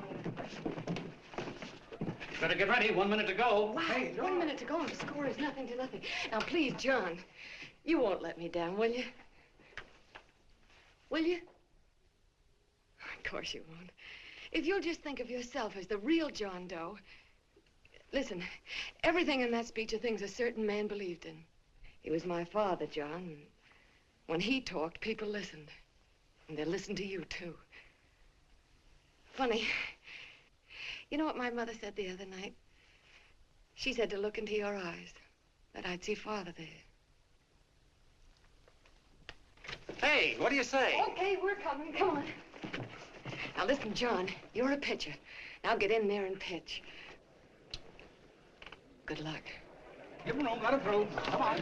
Better get ready. 1 minute to go. Wow, 1 minute to go and the score is nothing to nothing. Now, please, John, you won't let me down, will you? Will you? Of course you won't. If you'll just think of yourself as the real John Doe. Listen, everything in that speech are things a certain man believed in. He was my father, John. When he talked, people listened. And they listened to you, too. Funny. You know what my mother said the other night? She said to look into your eyes, that I'd see Father there. Hey, what do you say? Okay, we're coming. Come on. Now, listen, John, you're a pitcher. Now get in there and pitch. Good luck. Give him room, let him through. Come on.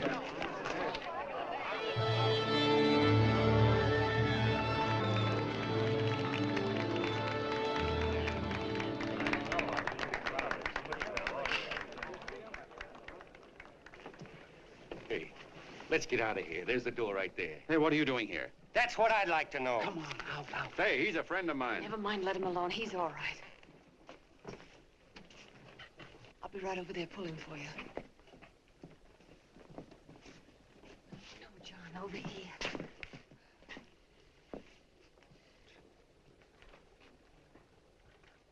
Hey, let's get out of here. There's the door right there. Hey, what are you doing here? That's what I'd like to know. Come on, out. Hey, he's a friend of mine. Never mind, let him alone. He's all right. I'll be right over there pulling for you. No, John, over here.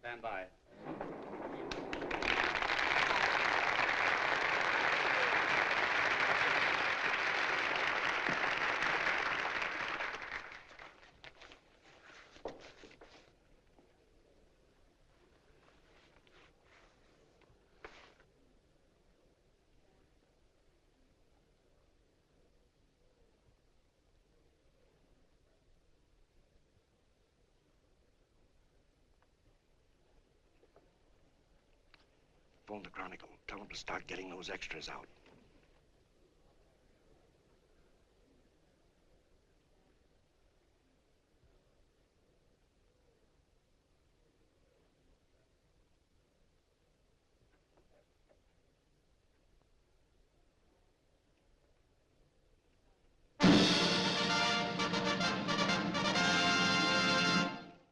Stand by. Phone the Chronicle. Tell them to start getting those extras out.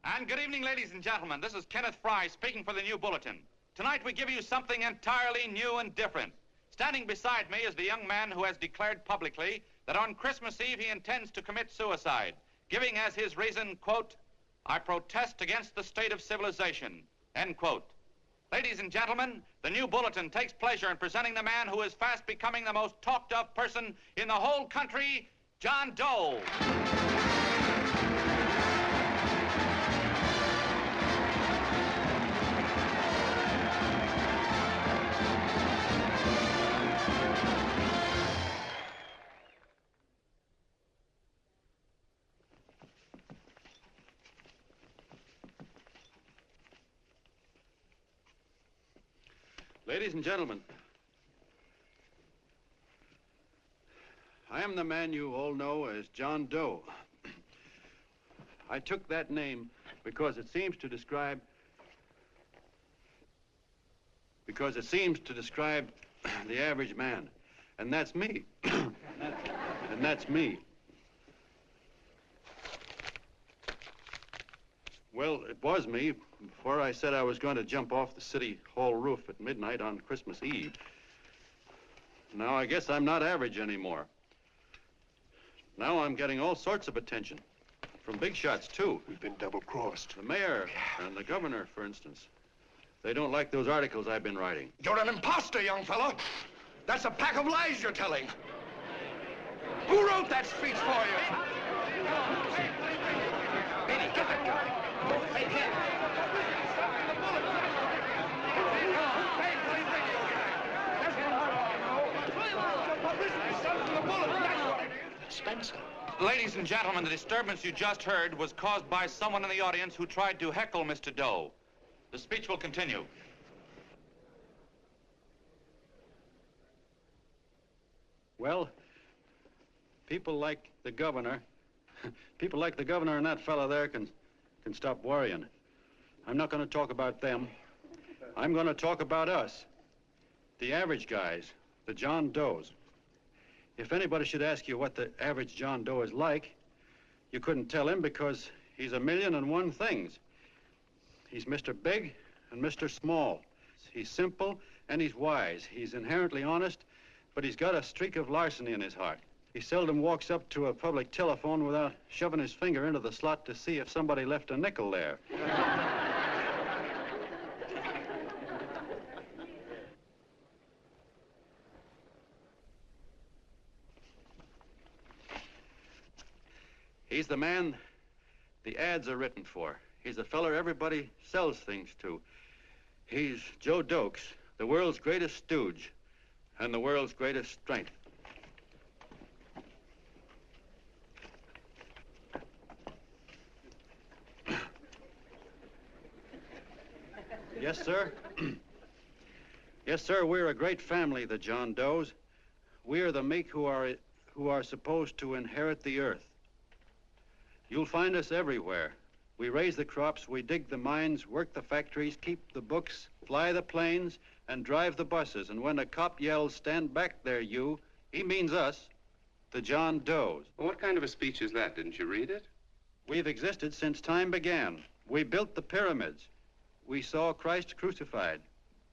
And good evening, ladies and gentlemen. This is Kenneth Fry speaking for the New Bulletin. Tonight we give you something entirely new and different. Standing beside me is the young man who has declared publicly that on Christmas Eve he intends to commit suicide, giving as his reason, quote, "I protest against the state of civilization," end quote. Ladies and gentlemen, the New Bulletin takes pleasure in presenting the man who is fast becoming the most talked of person in the whole country, John Doe. Ladies and gentlemen, I am the man you all know as John Doe. I took that name because it seems to describe the average man. And that's me. And that's me. Well, it was me before I said I was going to jump off the city hall roof at midnight on Christmas Eve. Now I guess I'm not average anymore. Now I'm getting all sorts of attention. From big shots, too. We've been double-crossed. The mayor and the governor, for instance. They don't like those articles I've been writing. You're an imposter, young fellow. That's a pack of lies you're telling. Who wrote that speech for you? Benny, get that guy. Hey, kid. Spencer. Ladies and gentlemen, the disturbance you just heard was caused by someone in the audience who tried to heckle Mr. Doe. The speech will continue. Well, people like the governor and that fellow there can stop worrying. I'm not going to talk about them. I'm going to talk about us, the average guys, the John Does. If anybody should ask you what the average John Doe is like, you couldn't tell him because he's a million and one things. He's Mr. Big and Mr. Small. He's simple and he's wise. He's inherently honest, but he's got a streak of larceny in his heart. He seldom walks up to a public telephone without shoving his finger into the slot to see if somebody left a nickel there. He's the man the ads are written for. He's the feller everybody sells things to. He's Joe Dokes, the world's greatest stooge and the world's greatest strength. Yes, sir. Yes, sir, we're a great family, the John Does. We're the meek who are supposed to inherit the earth. You'll find us everywhere. We raise the crops, we dig the mines, work the factories, keep the books, fly the planes, and drive the buses. And when a cop yells, "Stand back there, you," he means us, the John Does. Well, what kind of a speech is that? Didn't you read it? We've existed since time began. We built the pyramids. We saw Christ crucified,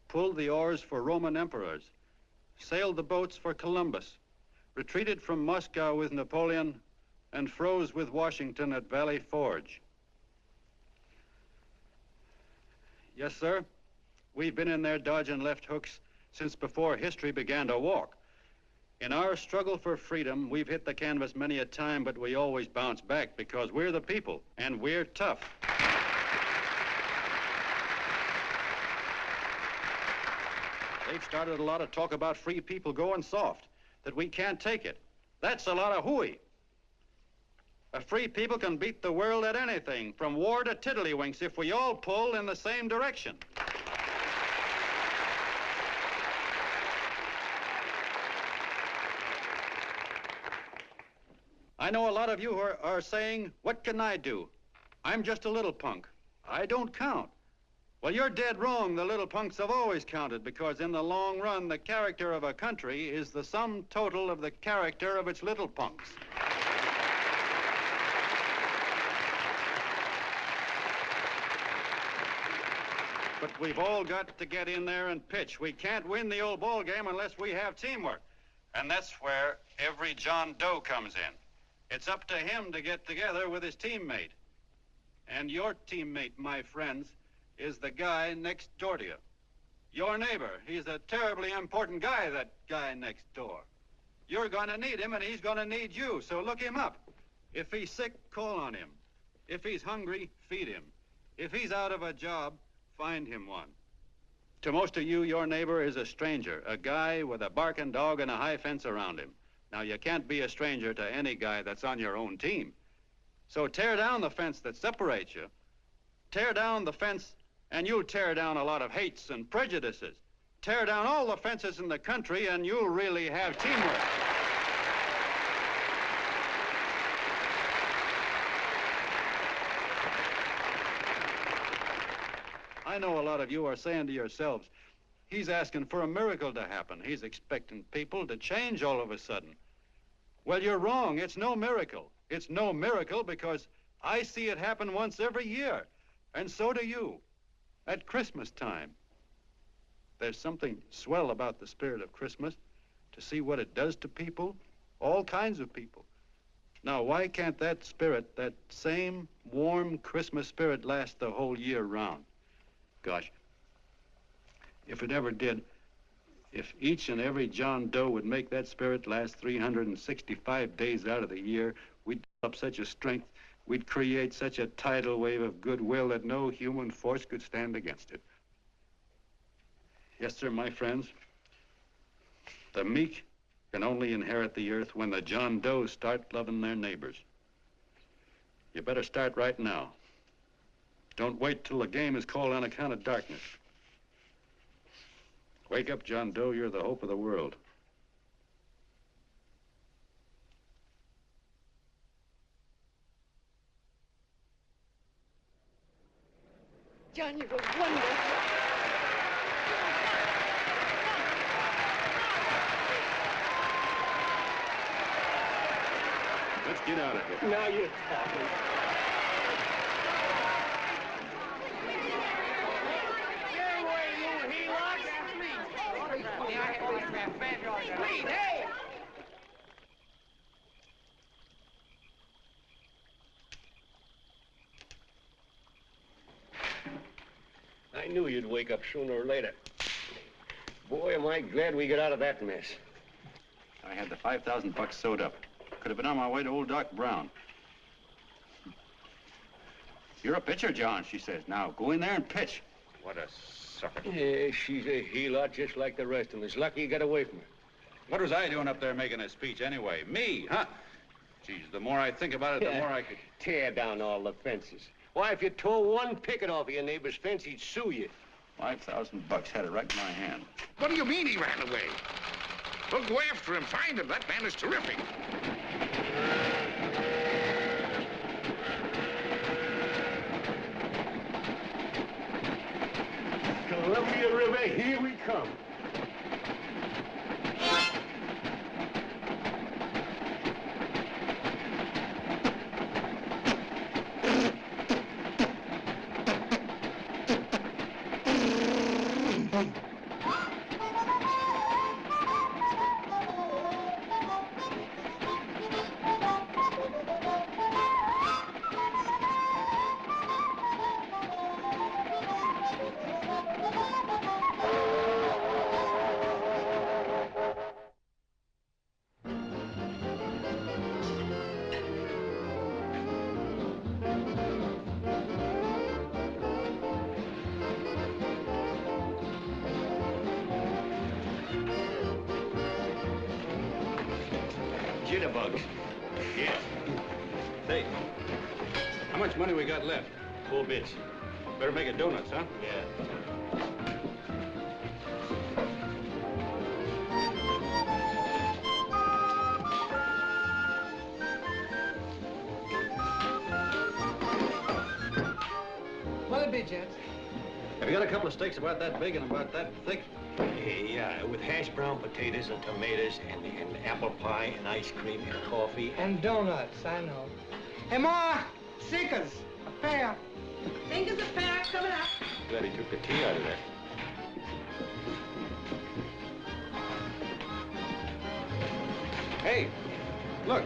pulled the oars for Roman emperors, sailed the boats for Columbus, retreated from Moscow with Napoleon, and froze with Washington at Valley Forge. Yes, sir. We've been in there dodging left hooks since before history began to walk. In our struggle for freedom, we've hit the canvas many a time, but we always bounce back because we're the people, and we're tough. They've started a lot of talk about free people going soft, that we can't take it. That's a lot of hooey. A free people can beat the world at anything, from war to tiddlywinks, if we all pull in the same direction. I know a lot of you are saying, "What can I do? I'm just a little punk. I don't count." Well, you're dead wrong. The little punks have always counted, because in the long run, the character of a country is the sum total of the character of its little punks. But we've all got to get in there and pitch. We can't win the old ball game unless we have teamwork. And that's where every John Doe comes in. It's up to him to get together with his teammate. And your teammate, my friends, is the guy next door to you. Your neighbor. He's a terribly important guy, that guy next door. You're going to need him, and he's going to need you, so look him up. If he's sick, call on him. If he's hungry, feed him. If he's out of a job, find him one. To most of you, your neighbor is a stranger, a guy with a barking dog and a high fence around him. Now, you can't be a stranger to any guy that's on your own team. So tear down the fence that separates you. Tear down the fence, and you'll tear down a lot of hates and prejudices. Tear down all the fences in the country, and you'll really have teamwork. I know a lot of you are saying to yourselves, "He's asking for a miracle to happen. He's expecting people to change all of a sudden." Well, you're wrong. It's no miracle. It's no miracle because I see it happen once every year, and so do you, at Christmas time. There's something swell about the spirit of Christmas, to see what it does to people, all kinds of people. Now, why can't that spirit, that same warm Christmas spirit, last the whole year round? Gosh, if it ever did, if each and every John Doe would make that spirit last 365 days out of the year, we'd develop such a strength, we'd create such a tidal wave of goodwill that no human force could stand against it. Yes, sir, my friends. The meek can only inherit the earth when the John Does start loving their neighbors. You better start right now. Don't wait till the game is called on account of darkness. Wake up, John Doe. You're the hope of the world. John, you were wonderful. Let's get out of here. Now you're talking. Hey! I knew you'd wake up sooner or later. Boy, am I glad we got out of that mess. I had the $5,000 sewed up. Could have been on my way to old Doc Brown. You're a pitcher, John, she says. Now, go in there and pitch. What a sucker. Yeah, she's a heel-out just like the rest of us. Lucky you got away from her. What was I doing up there making a speech anyway? Me, huh? Geez, the more I think about it, the more I could... Tear down all the fences. Why, if you tore one picket off of your neighbor's fence, he'd sue you. $5,000 had it right in my hand. What do you mean he ran away? Well, go after him, find him. That man is terrific. Columbia River, here we come. Jitterbugs. Yeah. Say, how much money we got left? 4 bits. Better make it donuts, huh? Yeah. What'll it be, gents? Have you got a couple of steaks about that big and about that thick? Yeah, with hash brown potatoes and tomatoes and apple pie and ice cream and coffee. And donuts, I know. Hey, Ma, Seekers, a pair. Fingers a pair coming up. Glad he took the tea out of that. Hey, look.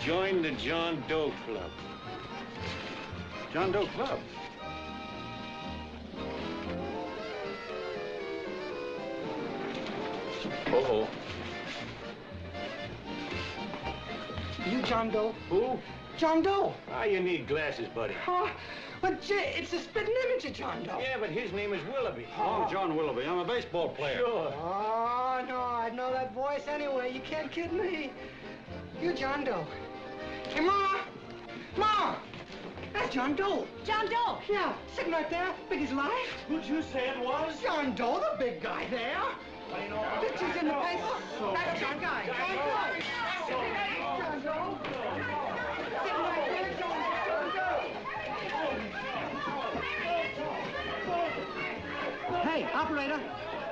Join the John Doe Club. John Doe Club? Uh-oh. You John Doe? Who? John Doe. Ah, you need glasses, buddy. Oh, but gee, it's a spitting image of John Doe. Yeah, but his name is Willoughby. Oh, John Willoughby. I'm a baseball player. Sure. Oh, no, I'd know that voice anyway. You can't kid me. You John Doe. Hey, Ma! Ma! That's John Doe. John Doe? Yeah, sitting right there, big as life. Who'd you say it was? John Doe, the big guy there. Pictures in the paper. That's John Guy. John Doe. John Doe. Sitting right there, John Doe. Hey, operator.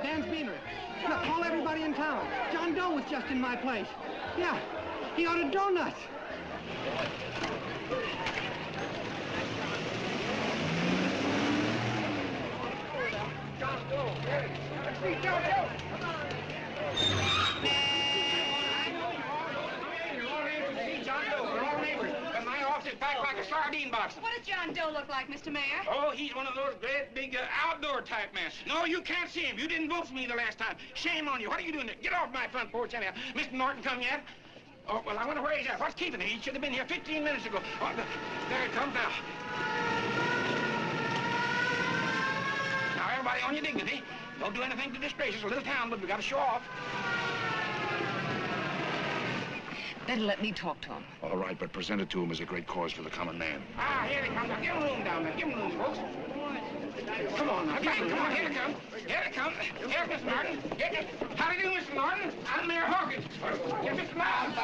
Dan's Beanery. Look, call everybody in town. John Doe was just in my place. Yeah, he ordered donuts. John Doe. Let's see John Doe. My office is packed like a sardine box. What does John Doe look like, Mr. Mayor? Oh, he's one of those great big outdoor type men. No, you can't see him. You didn't vote for me the last time. Shame on you. What are you doing there? Get off my front porch anyhow. Mr. Norton come yet? Oh, well, I wonder where he's at. What's keeping him? He should have been here 15 minutes ago. Oh, there he comes now. Now, everybody on your dignity. Don't do anything to disgrace us. A little town, but we got to show off. Better let me talk to him. All right, but present it to him as a great cause for the common man. Ah, here he comes. Now, give him room down there. Give him room, folks. Come on now. Come on. Here he comes. Here he comes. Here's Mr. Norton. How do you do, Mr. Norton? I'm Mayor Hawkins. Here's Mr. Norton.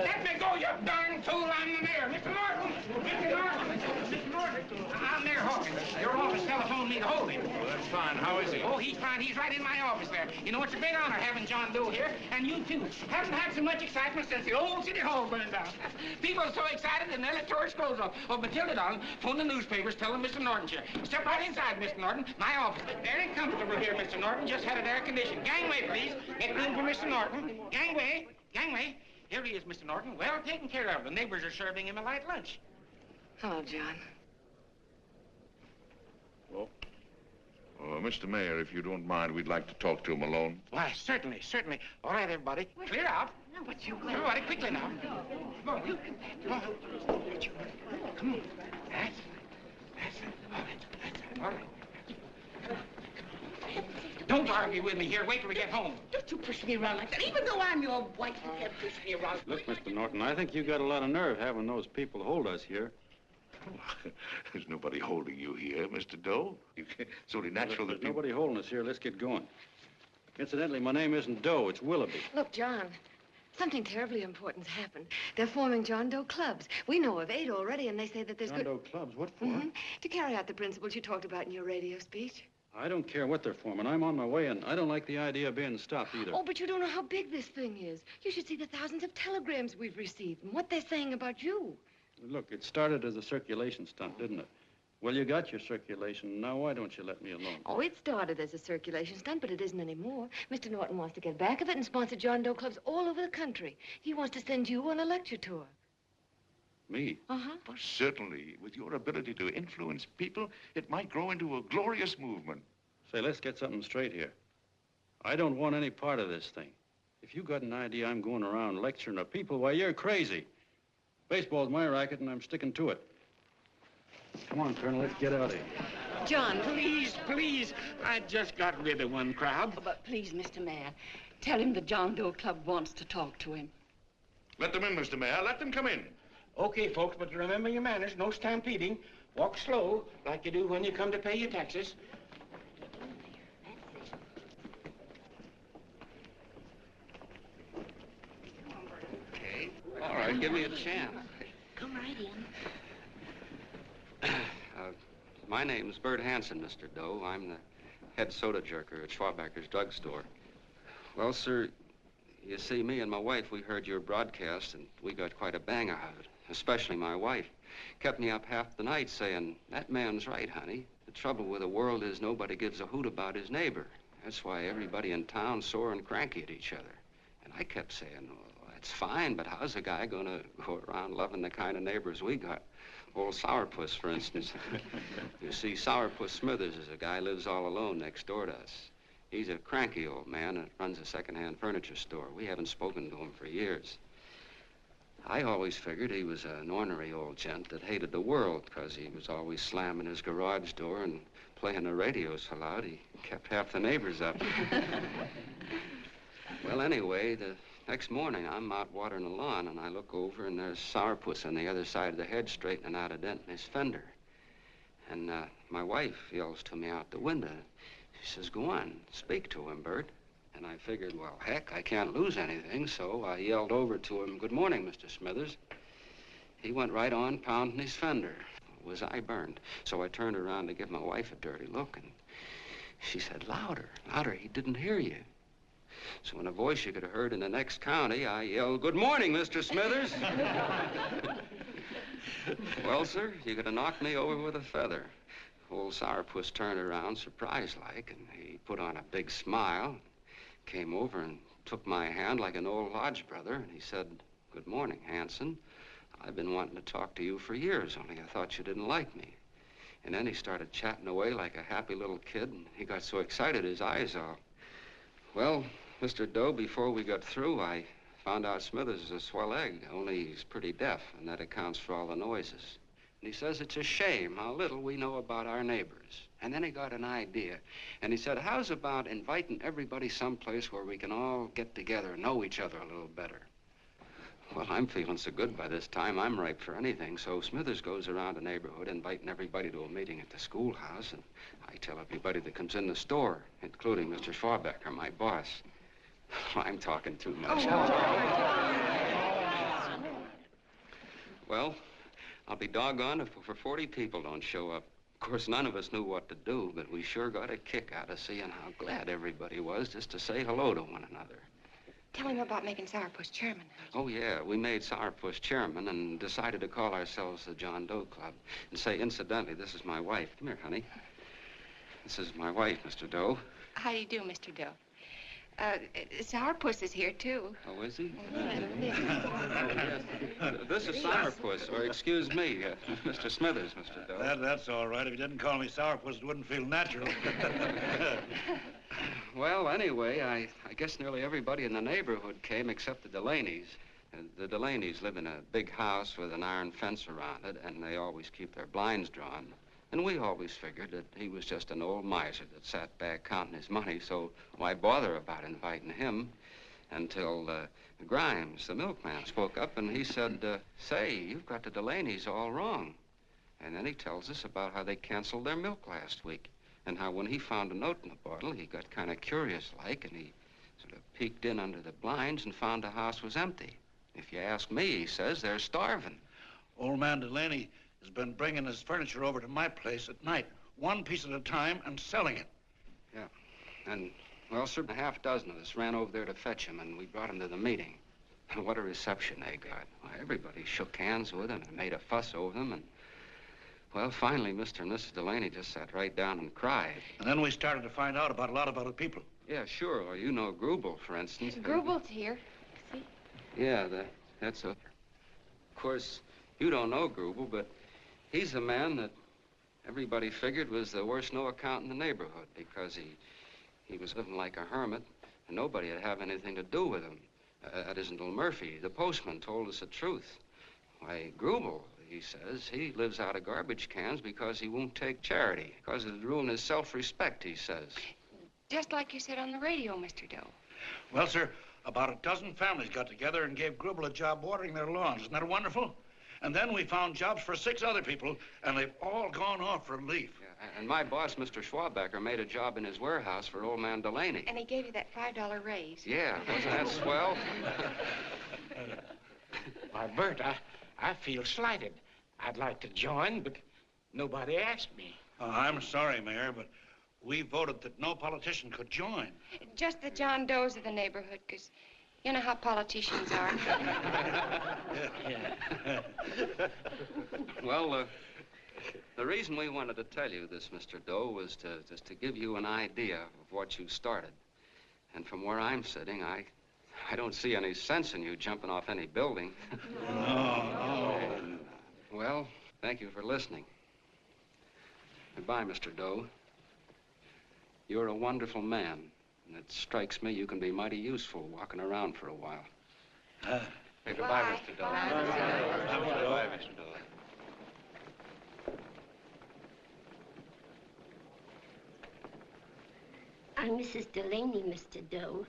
Let me go, you darn tool. I'm the mayor. Mr. Norton. Mr. Norton. Mr. Norton. I'm Mayor Hawkins. Your office telephoned me to hold him. Well, that's fine. How is he? Oh, he's fine. He's right in my office there. You know, it's a big honor having John Doe here, and you too. Haven't had so much excitement since the old city hall burned down. People are so excited they nearly tore his clothes off. Oh, Matilda, darling, phone the newspapers, tell them Mr. Norton's here. Step right inside, Mr. Norton. My office. Very comfortable here, Mr. Norton. Just had it air conditioned. Gangway, please. Make room for Mr. Norton. Gangway. Gangway. Here he is, Mr. Norton. Well taken care of. The neighbors are serving him a light lunch. Hello, John. Well, Mr. Mayor, if you don't mind, we'd like to talk to him alone. Why, certainly, certainly. All right, everybody. Clear out. No, but you... Everybody, quickly now. Come on. Come on. Come on. That's with me. Here, wait till we get home. Don't you push me around like that. Even though I'm your wife, you can't push me around. Look, Mr. Norton, I think you got a lot of nerve having those people hold us here. There's nobody holding you here, Mr. Doe. It's only natural There's that people... nobody holding us here. Let's get going. Incidentally, my name isn't Doe, it's Willoughby. Look, John, something terribly important's happened. They're forming John Doe clubs. We know of 8 already, and they say that there's John Doe clubs? What for? To carry out the principles you talked about in your radio speech. I don't care what they're forming. I'm on my way, and I don't like the idea of being stopped either. Oh, but you don't know how big this thing is. You should see the thousands of telegrams we've received and what they're saying about you. Look, it started as a circulation stunt, didn't it? Well, you got your circulation. Now, why don't you let me alone? Oh, it started as a circulation stunt, but it isn't anymore. Mr. Norton wants to get back of it and sponsor John Doe clubs all over the country. He wants to send you on a lecture tour. Me? Uh-huh. Well, certainly, with your ability to influence people, it might grow into a glorious movement. Say, let's get something straight here. I don't want any part of this thing. If you got an idea I'm going around lecturing the people, why, you're crazy. Baseball's my racket, and I'm sticking to it. Come on, Colonel, let's get out of here. John. Please, please. I just got rid of one crowd. Oh, but please, Mr. Mayor, tell him the John Doe Club wants to talk to him. Let them in, Mr. Mayor. Let them come in. Okay, folks, but remember your manners. No stampeding. Walk slow, like you do when you come to pay your taxes. Okay. All right, give me a chance. Come right in. My name's Bert Hansen, Mr. Doe. I'm the head soda jerker at Schwabacker's drugstore. Well, sir, you see, me and my wife, we heard your broadcast, and we got quite a bang out of it, especially my wife. Kept me up half the night saying, that man's right, honey. The trouble with the world is nobody gives a hoot about his neighbor. That's why everybody in town's sore and cranky at each other. And I kept saying, well, that's fine, but how's a guy going to go around loving the kind of neighbors we got? Old Sourpuss, for instance. You see, Sourpuss Smithers is a guy who lives all alone next door to us. He's a cranky old man that runs a second-hand furniture store. We haven't spoken to him for years. I always figured he was an ornery old gent that hated the world because he was always slamming his garage door and playing the radio so loud he kept half the neighbors up. Well, anyway, the next morning, I'm out watering the lawn, and I look over, and there's Sourpuss on the other side of the hedge straightening out a dent in his fender. And my wife yells to me out the window. She says, go on, speak to him, Bert. And I figured, well, heck, I can't lose anything, so I yelled over to him, good morning, Mr. Smithers. He went right on pounding his fender. Was I burned? So I turned around to give my wife a dirty look, and she said, louder, louder, he didn't hear you. So in a voice you could have heard in the next county, I yelled, good morning, Mr. Smithers. Well, sir, you could have knocked me over with a feather. Old Sourpuss turned around, surprised-like, and he put on a big smile, came over and took my hand like an old lodge brother, and he said, good morning, Hanson. I've been wanting to talk to you for years, only I thought you didn't like me. And then he started chatting away like a happy little kid, and he got so excited his eyes all... Well, Mr. Doe, before we got through, I found out Smithers is a swell egg, only he's pretty deaf, and that accounts for all the noises. And he says it's a shame how little we know about our neighbors. And then he got an idea, and he said, how's about inviting everybody someplace where we can all get together and know each other a little better? Well, I'm feeling so good by this time, I'm ripe for anything, so Smithers goes around the neighborhood inviting everybody to a meeting at the schoolhouse, and I tell everybody that comes in the store, including Mr. Schwabacker, my boss. I'm talking too much. Well, I'll be doggone if over 40 people don't show up. Of course, none of us knew what to do, but we sure got a kick out of seeing how glad everybody was just to say hello to one another. Tell him about making Sourpuss chairman. Oh, yeah, we made Sourpuss chairman and decided to call ourselves the John Doe Club. And say, incidentally, this is my wife. Come here, honey. This is my wife, Mr. Doe. How do you do, Mr. Doe? Sourpuss is here, too. Oh, is he? This is Sourpuss, or excuse me, Mr. Smithers, Mr. Doe. That's all right. If you didn't call me Sourpuss, it wouldn't feel natural. Well, anyway, I guess nearly everybody in the neighborhood came except the Delaney's. The Delaney's live in a big house with an iron fence around it, and they always keep their blinds drawn. And we always figured that he was just an old miser that sat back counting his money, so why bother about inviting him? Until Grimes, the milkman, spoke up and he said, say, you've got the Delaney's all wrong. And then he tells us about how they canceled their milk last week and how when he found a note in the bottle, he got kind of curious-like and he sort of peeked in under the blinds and found the house was empty. If you ask me, he says, they're starving. Old man Delaney has been bringing his furniture over to my place at night, one piece at a time, and selling it. Yeah. And, well, sir, a half dozen of us ran over there to fetch him, and we brought him to the meeting. And what a reception they got. Why, everybody shook hands with him and made a fuss over them, and, well, finally, Mr. and Mrs. Delaney just sat right down and cried. And then we started to find out about a lot of other people. Yeah, sure. Well, you know Grubel, for instance. Grubel's here. See? Yeah, that's a... Of course, you don't know Grubel, but he's the man that everybody figured was the worst no-account in the neighborhood because he was living like a hermit and nobody would have anything to do with him. That isn't until Murphy, the postman, told us the truth. Why, Grubel, he says, he lives out of garbage cans because he won't take charity, because it'd ruin his self-respect, he says. Just like you said on the radio, Mr. Doe. Well, sir, about a dozen families got together and gave Grubel a job watering their lawns. Isn't that wonderful? And then we found jobs for 6 other people, and they've all gone off for leave. Yeah, and my boss, Mr. Schwabacker, made a job in his warehouse for old man Delaney. And he gave you that $5 raise. Yeah, wasn't that swell? Why, Bert, I feel slighted. I'd like to join, but nobody asked me. Oh, I'm sorry, Mayor, but we voted that no politician could join. Just the John Does of the neighborhood, because you know how politicians are. Well, the reason we wanted to tell you this, Mr. Doe, was just to give you an idea of what you started. And from where I'm sitting, I don't see any sense in you jumping off any building. No. And, well, thank you for listening. Goodbye, Mr. Doe. You're a wonderful man, and it strikes me you can be mighty useful walking around for a while. Hey, goodbye, Mr. Doe. Goodbye, Mr. Doe. I'm Mrs. Delaney, Mr. Doe,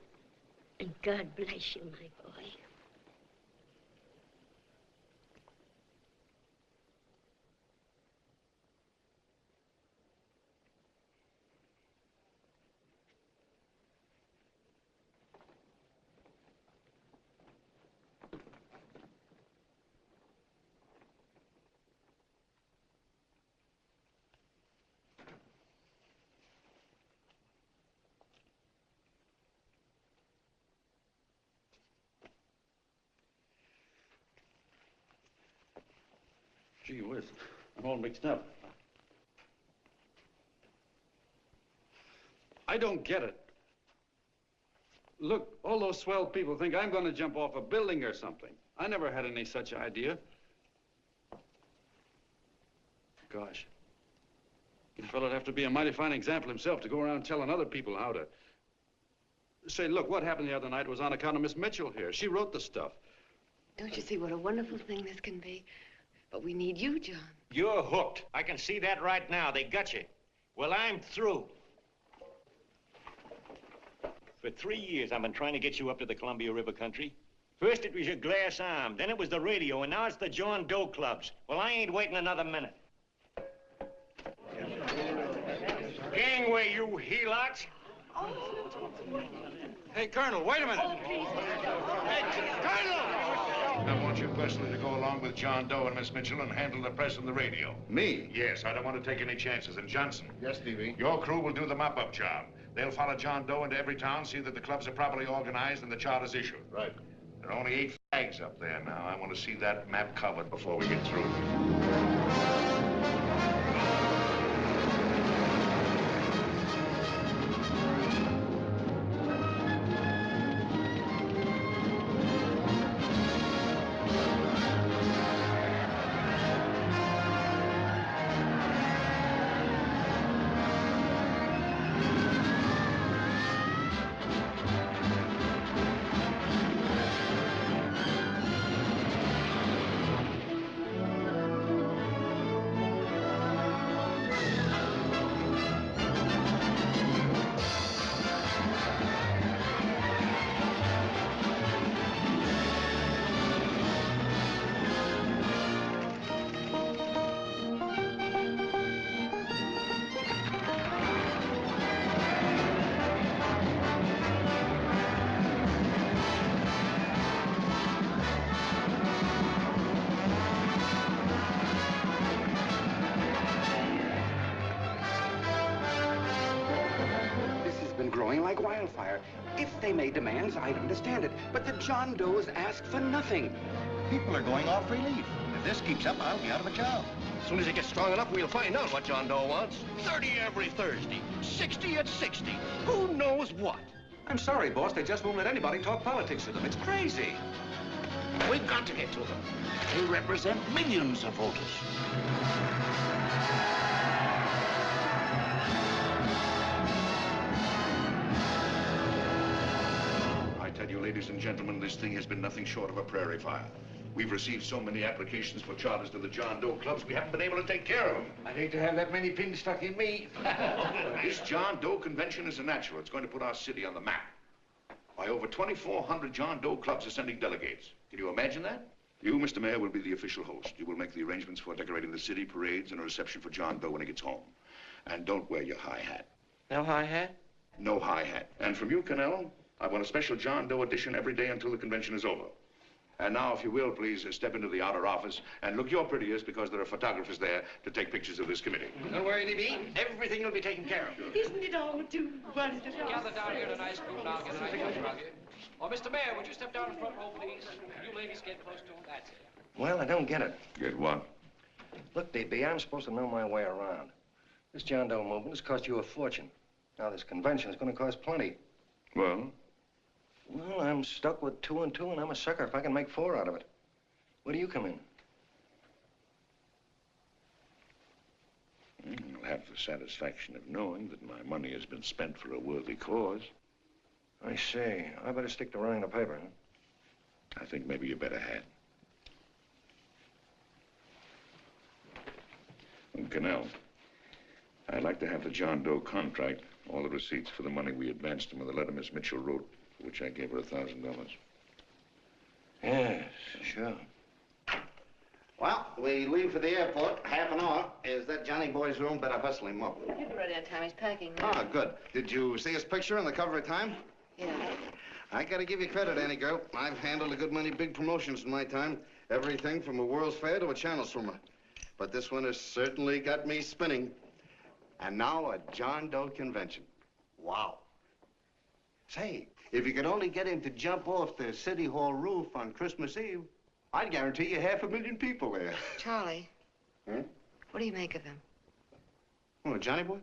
and God bless you, my boy. Gee whiz, I'm all mixed up. I don't get it. Look, all those swell people think I'm going to jump off a building or something. I never had any such idea. Gosh. The fellow'd have to be a mighty fine example himself to go around telling other people how to... Say, look, what happened the other night was on account of Miss Mitchell here. She wrote the stuff. Don't you see what a wonderful thing this can be? But we need you, John. You're hooked. I can see that right now. They got you. Well, I'm through. For 3 years, I've been trying to get you up to the Columbia River country. First, it was your glass arm. Then it was the radio. And now it's the John Doe clubs. Well, I ain't waiting another minute. Gangway, you helots. Hey, Colonel, wait a minute. Hey, Colonel! I want you personally to go along with John Doe and Miss Mitchell and handle the press and the radio. Me? Yes, I don't want to take any chances. And Johnson. Yes, Stevie? Your crew will do the mop-up job. They'll follow John Doe into every town, see that the clubs are properly organized and the charters issued. Right. There are only 8 flags up there now. I want to see that map covered before we get through. growing like wildfire. If they made demands, I'd understand it. But the John Does ask for nothing. People are going off relief. If this keeps up, I'll be out of a job. As soon as it gets strong enough, we'll find out what John Doe wants. 30 every Thursday, 60 at 60. Who knows what? I'm sorry, boss. They just won't let anybody talk politics to them. It's crazy. We've got to get to them. They represent millions of voters. I tell you, ladies and gentlemen, this thing has been nothing short of a prairie fire. We've received so many applications for charters to the John Doe clubs, we haven't been able to take care of them. I'd hate to have that many pins stuck in me. This John Doe convention is a natural. It's going to put our city on the map. Why, over 2,400 John Doe clubs are sending delegates. Can you imagine that? You, Mr. Mayor, will be the official host. You will make the arrangements for decorating the city, parades, and a reception for John Doe when he gets home. And don't wear your high hat. No high hat? No high hat. And from you, Canelo, I want a special John Doe edition every day until the convention is over. And now, if you will, please step into the outer office and look your prettiest because there are photographers there to take pictures of this committee. Don't worry, D.B. Everything will be taken care of. Isn't it all too wonderful? Gather down here in a nice group now. Get a nice picture of you. Oh, Mr. Mayor, would you step down in front row, please? You ladies get close to him. That's it. Well, I don't get it. Get what? Look, D.B., I'm supposed to know my way around. This John Doe movement has cost you a fortune. Now, this convention is going to cost plenty. Well? Well, I'm stuck with 2 and 2, and I'm a sucker if I can make 4 out of it. Where do you come in? You'll have the satisfaction of knowing that my money has been spent for a worthy cause. I see. I better stick to running the paper, huh? I think maybe you better had. And Canal, I'd like to have the John Doe contract, all the receipts for the money we advanced him, and the letter Miss Mitchell wrote, for which I gave her $1,000. Yes, sure. Well, we leave for the airport. Half an hour. Is that Johnny boy's room? Better hustle him up. He'll be ready on time. He's packing now. Ah, good. Did you see his picture on the cover of Time? Yeah. I gotta give you credit, Annie girl. I've handled a good many big promotions in my time. Everything from a World's Fair to a Channel swimmer. But this one has certainly got me spinning. And now a John Doe convention. Wow. Say, if you could only get him to jump off the City Hall roof on Christmas Eve, I'd guarantee you 500,000 people there. Charlie. Hmm? What do you make of him? Oh, Johnny boy?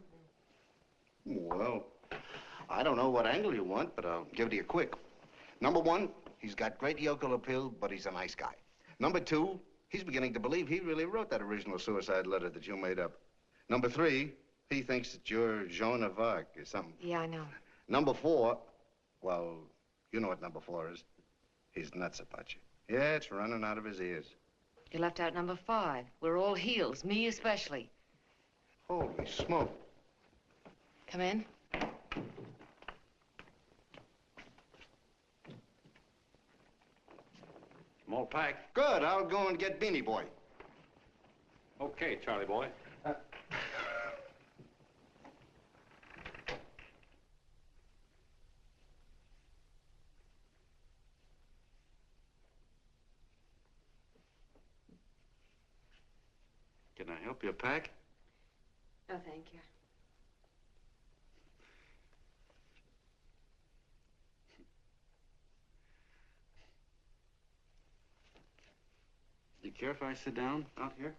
Well, I don't know what angle you want, but I'll give it to you quick. Number 1, he's got great yokel appeal, but he's a nice guy. Number 2, he's beginning to believe he really wrote that original suicide letter that you made up. Number 3, he thinks that you're Joan of Arc or something. Yeah, I know. Number 4, well, you know what number 4 is. He's nuts about you. Yeah, it's running out of his ears. You left out number 5. We're all heels, me especially. Holy smoke. Come in. I'm all packed. Good. I'll go and get Beanie Boy. Okay, Charlie boy. Can I help you pack? No, thank you. You care if I sit down out here?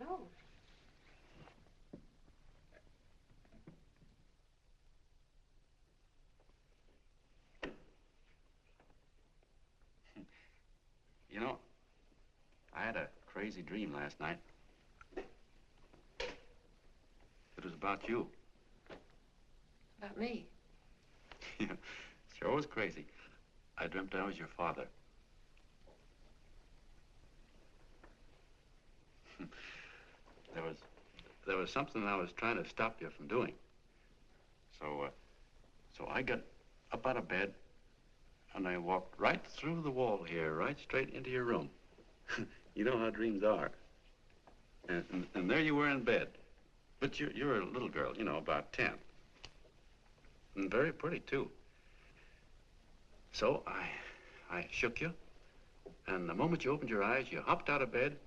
No. You know, I had a crazy dream last night. It was about you. About me? Yeah, sure was crazy. I dreamt I was your father. There was something I was trying to stop you from doing. So I got up out of bed and I walked right through the wall here, right straight into your room. You know how dreams are. And there you were in bed. But you're a little girl, you know, about 10. And very pretty, too. So I shook you, and the moment you opened your eyes, you hopped out of bed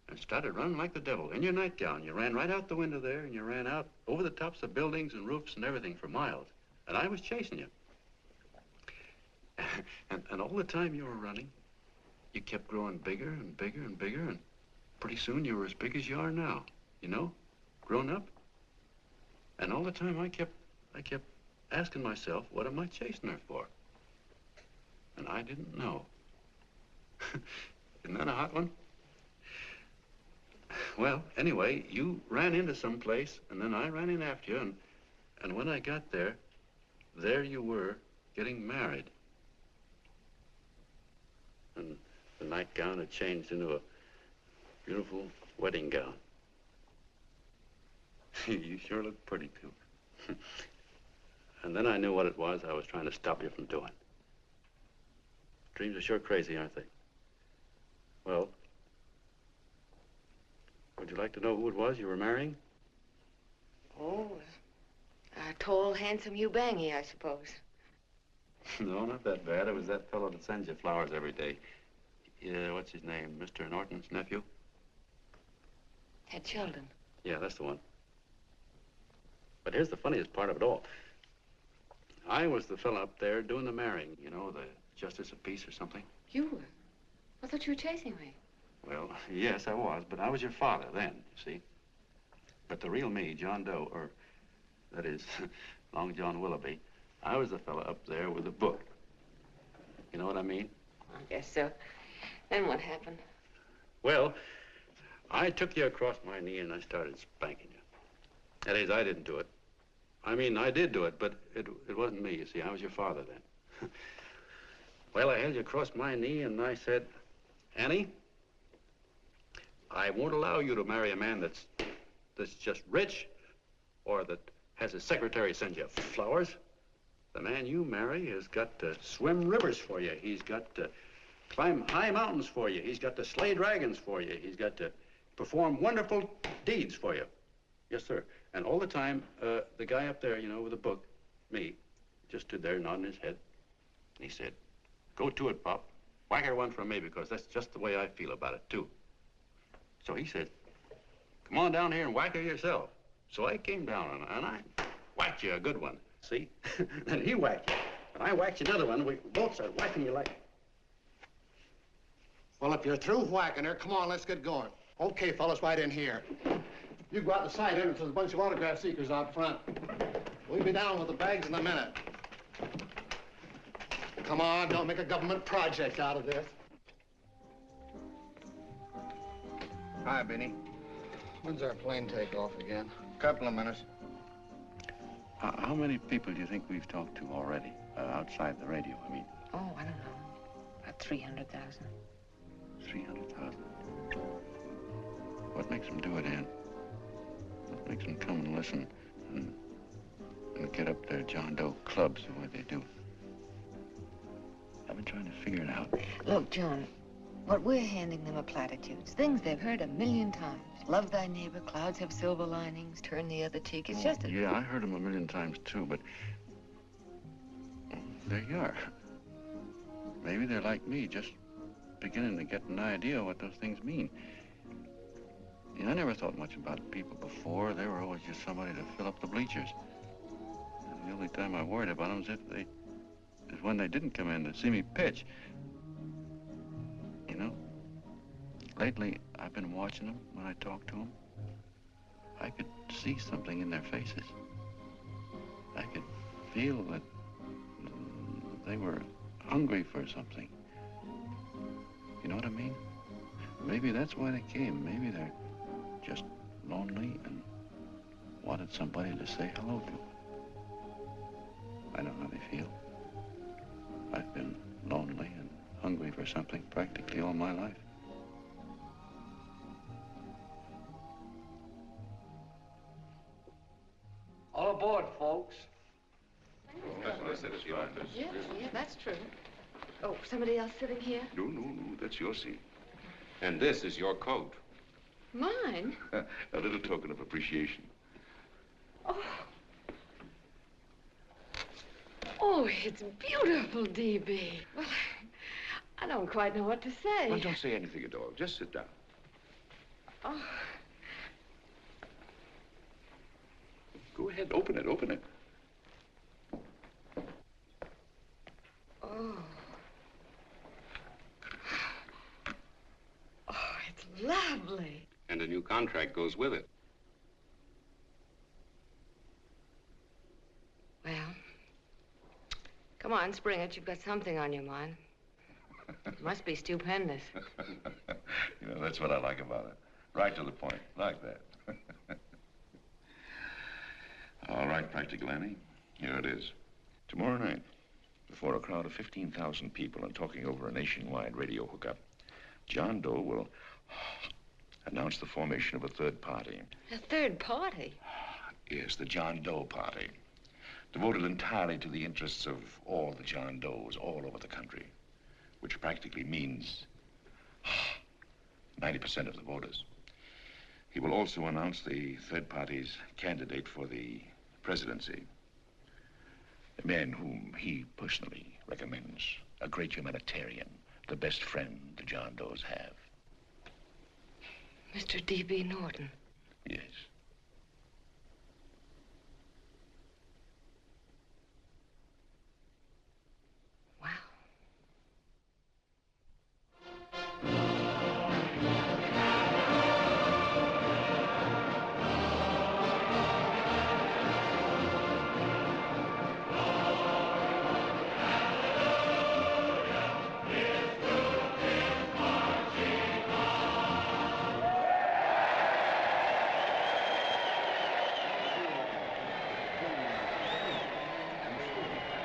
and started running like the devil in your nightgown. You ran right out the window there, and you ran out over the tops of buildings and roofs and everything for miles. And I was chasing you. And all the time you were running, you kept growing bigger and bigger and bigger, and pretty soon you were as big as you are now, you know, grown up. And all the time I kept asking myself, what am I chasing her for? And I didn't know. Isn't that a hot one? Well, anyway, you ran into some place, and then I ran in after you, and when I got there, there you were, getting married. And the nightgown had changed into a beautiful wedding gown. You sure look pretty, too. And then I knew what it was I was trying to stop you from doing. Dreams are sure crazy, aren't they? Well, would you like to know who it was you were marrying? Oh, a tall, handsome Ubangi, I suppose. No, not that bad. It was that fellow that sends you flowers every day. Yeah, what's his name? Mr. Norton's nephew? Ted Sheldon. Yeah, that's the one. But here's the funniest part of it all. I was the fellow up there doing the marrying, you know, the justice of peace or something. You were? I thought you were chasing me. Well, yes, I was, but I was your father then, you see. But the real me, John Doe, or that is, Long John Willoughby, I was the fellow up there with the book. You know what I mean? I guess so. Then what happened? Well, I took you across my knee and I started spanking you. That is, I didn't do it. I mean, I did do it, but it wasn't me, you see. I was your father then. Well, I held you across my knee and I said, Annie, I won't allow you to marry a man that's just rich or that has his secretary send you flowers. The man you marry has got to swim rivers for you. He's got to climb high mountains for you. He's got to slay dragons for you. He's got to perform wonderful deeds for you. Yes, sir. And all the time, the guy up there, you know, with the book, me, just stood there nodding his head. And he said, go to it, Pop. Whack her one from me, because that's just the way I feel about it, too. So he said, come on down here and whack her yourself. So I came down and I whacked you a good one, see? Then he whacked you, and I whacked you another one. We both started whacking you like... Well, if you're through whacking her, come on, let's get going. Okay, fellas, right in here. You go out the side entrance, there's a bunch of autograph seekers out front. We'll be down with the bags in a minute. Come on, don't make a government project out of this. Hi, Benny. When's our plane take off again? Couple of minutes. How many people do you think we've talked to already, outside the radio, I mean? Oh, I don't know. About 300,000. 300,000? What makes them do it, Ann? What makes them come and listen and get up their John Doe clubs the way they do? I've been trying to figure it out. Look, John, what we're handing them are platitudes, things they've heard 1,000,000 times. Love thy neighbor, clouds have silver linings, turn the other cheek. It's just a... Yeah, I heard them 1,000,000 times, too, but there you are. Maybe they're like me, just beginning to get an idea of what those things mean. You know, I never thought much about people before. They were always just somebody to fill up the bleachers. And the only time I worried about them is when they didn't come in to see me pitch. You know, lately I've been watching them when I talk to them. I could see something in their faces. I could feel that they were hungry for something. You know what I mean? Maybe that's why they came. Maybe they're just lonely and wanted somebody to say hello to. I know how they feel. I've been lonely and hungry for something practically all my life. All aboard, folks. Yeah, that's true. Oh, somebody else sitting here? No, that's your seat. And this is your coat. Mine? A little token of appreciation. Oh. Oh, it's beautiful, D.B. Well, I don't quite know what to say. Well, don't say anything at all. Just sit down. Oh. Go ahead, open it. contract goes with it. Well, come on, spring it. You've got something on your mind. It must be stupendous. You know, that's what I like about it. Right to the point, like that. All right, Practical Annie, here it is. Tomorrow night, before a crowd of 15,000 people and talking over a nationwide radio hookup, John Doe will announce the formation of a third party. A third party? Yes, the John Doe Party. Devoted entirely to the interests of all the John Does all over the country, which practically means 90% of the voters. He will also announce the third party's candidate for the presidency. A man whom he personally recommends, a great humanitarian, the best friend the John Does have. Mr. D.B. Norton. Yes.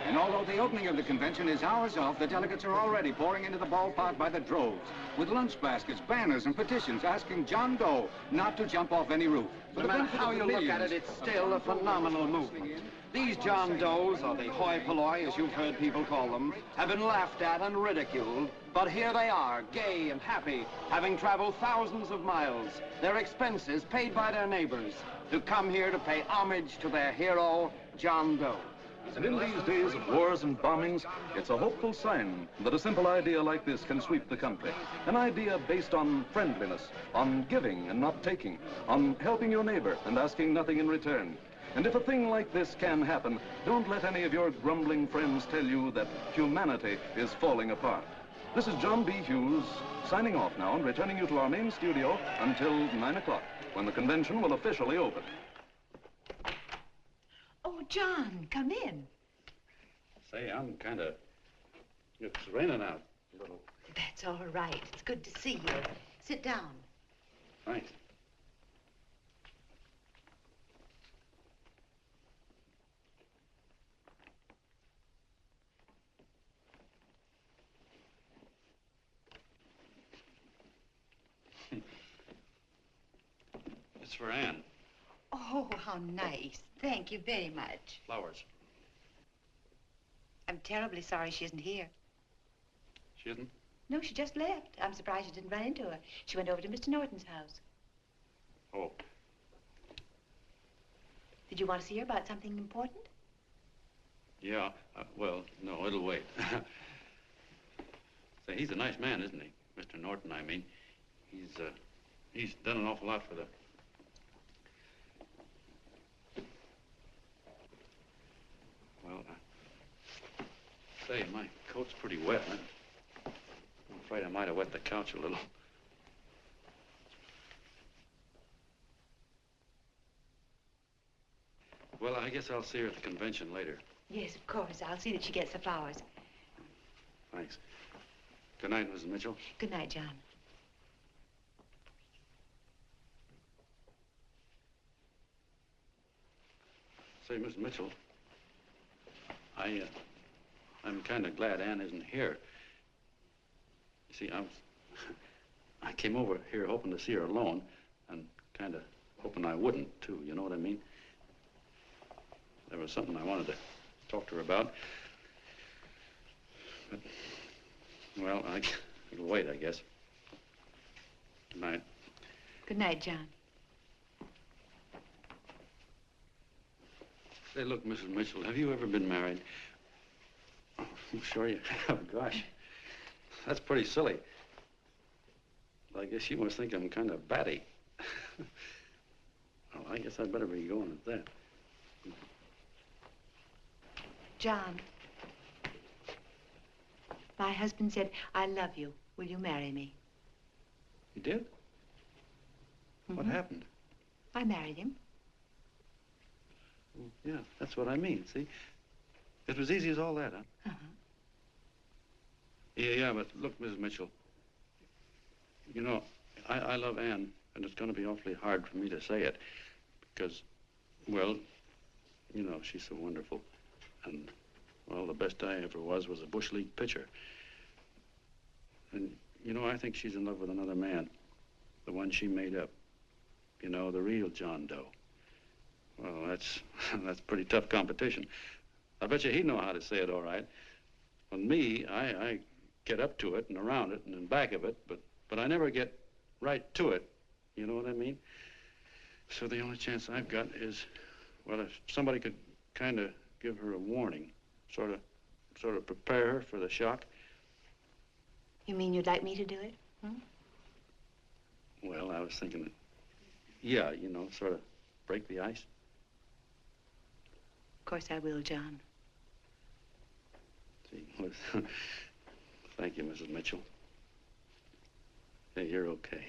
And although the opening of the convention is hours off, the delegates are already pouring into the ballpark by the droves, with lunch baskets, banners, and petitions asking John Doe not to jump off any roof. No matter how you look at it, it's still a phenomenal movement. These John Does, or the hoi polloi, as you've heard people call them, have been laughed at and ridiculed. But here they are, gay and happy, having traveled thousands of miles, their expenses paid by their neighbors, to come here to pay homage to their hero, John Doe. And in these days of wars and bombings, it's a hopeful sign that a simple idea like this can sweep the country. An idea based on friendliness, on giving and not taking, on helping your neighbor and asking nothing in return. And if a thing like this can happen, don't let any of your grumbling friends tell you that humanity is falling apart. This is John B. Hughes, signing off now and returning you to our main studio until 9 o'clock, when the convention will officially open. Oh, John, come in. Say, I'm kind of... It's raining out a little. That's all right. It's good to see you. Sit down. Thanks. It's for Anne. Oh, how nice. Thank you very much. Flowers. I'm terribly sorry she isn't here. She isn't? No, she just left. I'm surprised you didn't run into her. She went over to Mr. Norton's house. Oh. Did you want to see her about something important? Yeah. Well, no, it'll wait. Say, he's a nice man, isn't he? Mr. Norton, I mean. He's done an awful lot for the... Well, say, my coat's pretty wet. I'm afraid I might have wet the couch a little. Well, I guess I'll see her at the convention later. Yes, of course. I'll see that she gets the flowers. Thanks. Good night, Mrs. Mitchell. Good night, John. Say, Miss Mitchell, I'm kind of glad Anne isn't here. You see, I came over here hoping to see her alone, and kind of hoping I wouldn't, too, you know what I mean? There was something I wanted to talk to her about. But, well, it'll wait, I guess. Good night. Good night, John. Say, look, Mrs. Mitchell, have you ever been married? Oh, I'm sure you have. Gosh, that's pretty silly. I guess you must think I'm kind of batty. Well, I guess I'd better be going at that. John, my husband said, I love you. Will you marry me? You did? What happened? I married him. Well, yeah, that's what I mean, see? It was easy as all that, huh? Uh-huh. Yeah, but look, Mrs. Mitchell, you know, I love Anne, and it's going to be awfully hard for me to say it because, well, you know, she's so wonderful. And, well, the best I ever was a Bush League pitcher. And, you know, I think she's in love with another man, the one she made up. You know, the real John Doe. Well, that's pretty tough competition. I bet you he'd know how to say it all right. On me, I get up to it and around it and in back of it, but I never get right to it. You know what I mean? So the only chance I've got is, well, if somebody could kind of give her a warning, sort of prepare her for the shock. You mean you'd like me to do it? Hmm? Well, I was thinking that, yeah, you know, sort of break the ice. Of course I will, John. See, thank you, Mrs. Mitchell. Hey, you're okay.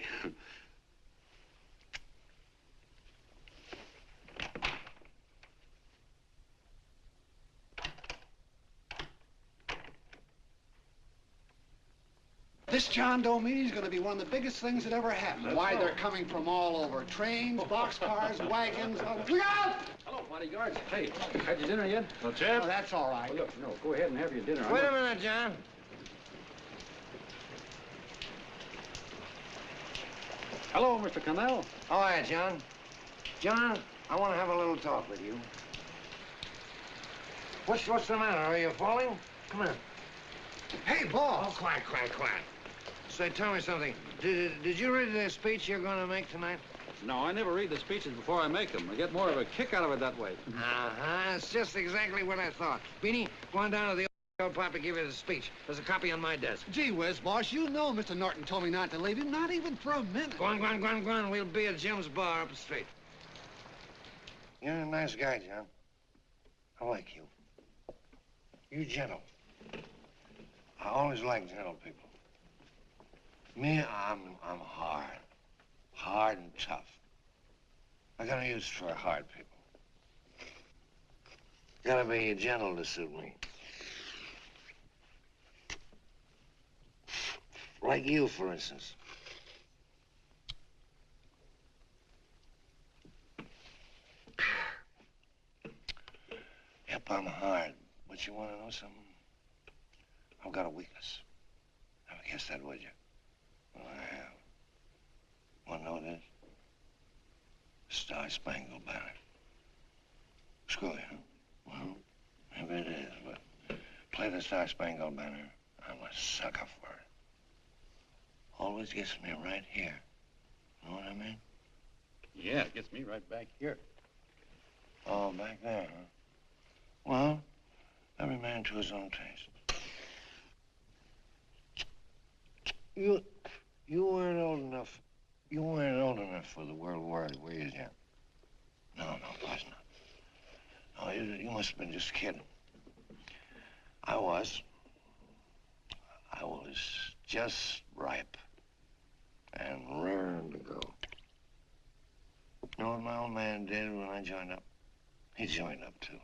This John Doe meeting is going to be one of the biggest things that ever happened. Why, they're coming from all over. Trains, boxcars, wagons. Look out! Hello, bodyguards. Hey, had your dinner yet? No, Chip. Oh, that's all right. Well, look, no, go ahead and have your dinner. Wait a minute, John. Hello, Mr. Connell. How are you, John? John, I want to have a little talk with you. What's the matter? Are you falling? Come here. Hey, boss. Oh, quiet. Say, tell me something. Did you read the speech you're going to make tonight? No, I never read the speeches before I make them. I get more of a kick out of it that way. Uh-huh. It's just exactly what I thought. Beanie, go on down to the old pop and give you the speech. There's a copy on my desk. Gee whiz, boss, you know Mr. Norton told me not to leave him, not even for a minute. Go on. We'll be at Jim's bar up the street. You're a nice guy, John. I like you. You're gentle. I always like gentle people. Me, I'm hard and tough. I got no use for hard people. Gotta be gentle to suit me. Like you, for instance. Yep, I'm hard. But you want to know something? I've got a weakness. Never guess that, would you? Well, I have. Want to know what it is? Star-Spangled Banner. Screw you, huh? Well, maybe it is, but play the Star-Spangled Banner. I'm a sucker for it. Always gets me right here. Know what I mean? Yeah, it gets me right back here. Oh, back there, huh? Well, every man to his own taste. You weren't old enough. You weren't old enough for the World War, were you, Jim? No, of course not. No, you must have been just kidding. I was. I was just ripe and raring to go. You know what my old man did when I joined up? He joined up, too.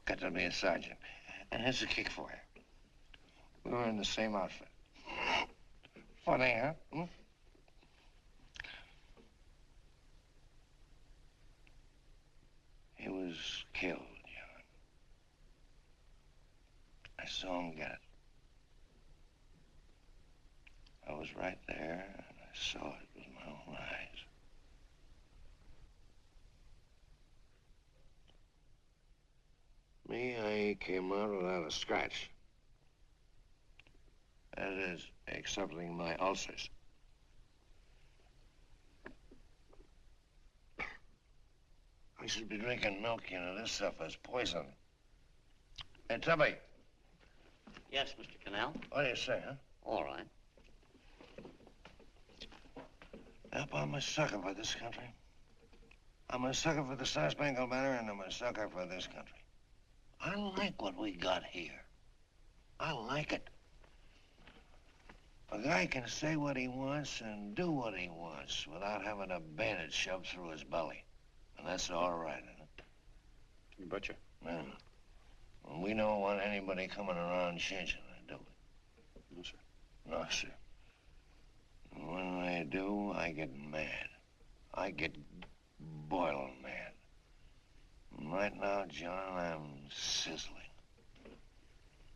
Got to be a sergeant. And here's a kick for you. We were in the same outfit. Funny, huh? Hmm? He was killed, John. I saw him get it. I was right there, and I saw it with my own eyes. Me, I came out without a scratch. That is, excepting my ulcers. I should be drinking milk, you know. This stuff is poison. Hey, Tubby. Yes, Mr. Connell? What do you say, huh? All right. Yep, I'm a sucker for this country. I'm a sucker for the Star-Spangled Banner, and I'm a sucker for this country. I like what we got here. I like it. A guy can say what he wants and do what he wants without having a bayonet shoved through his belly. And that's all right, isn't it? You betcha. Yeah. Well, we don't want anybody coming around changing it, do we? No, sir. No, sir. And when they do, I get mad. I get boiling mad. And right now, John, I'm sizzling.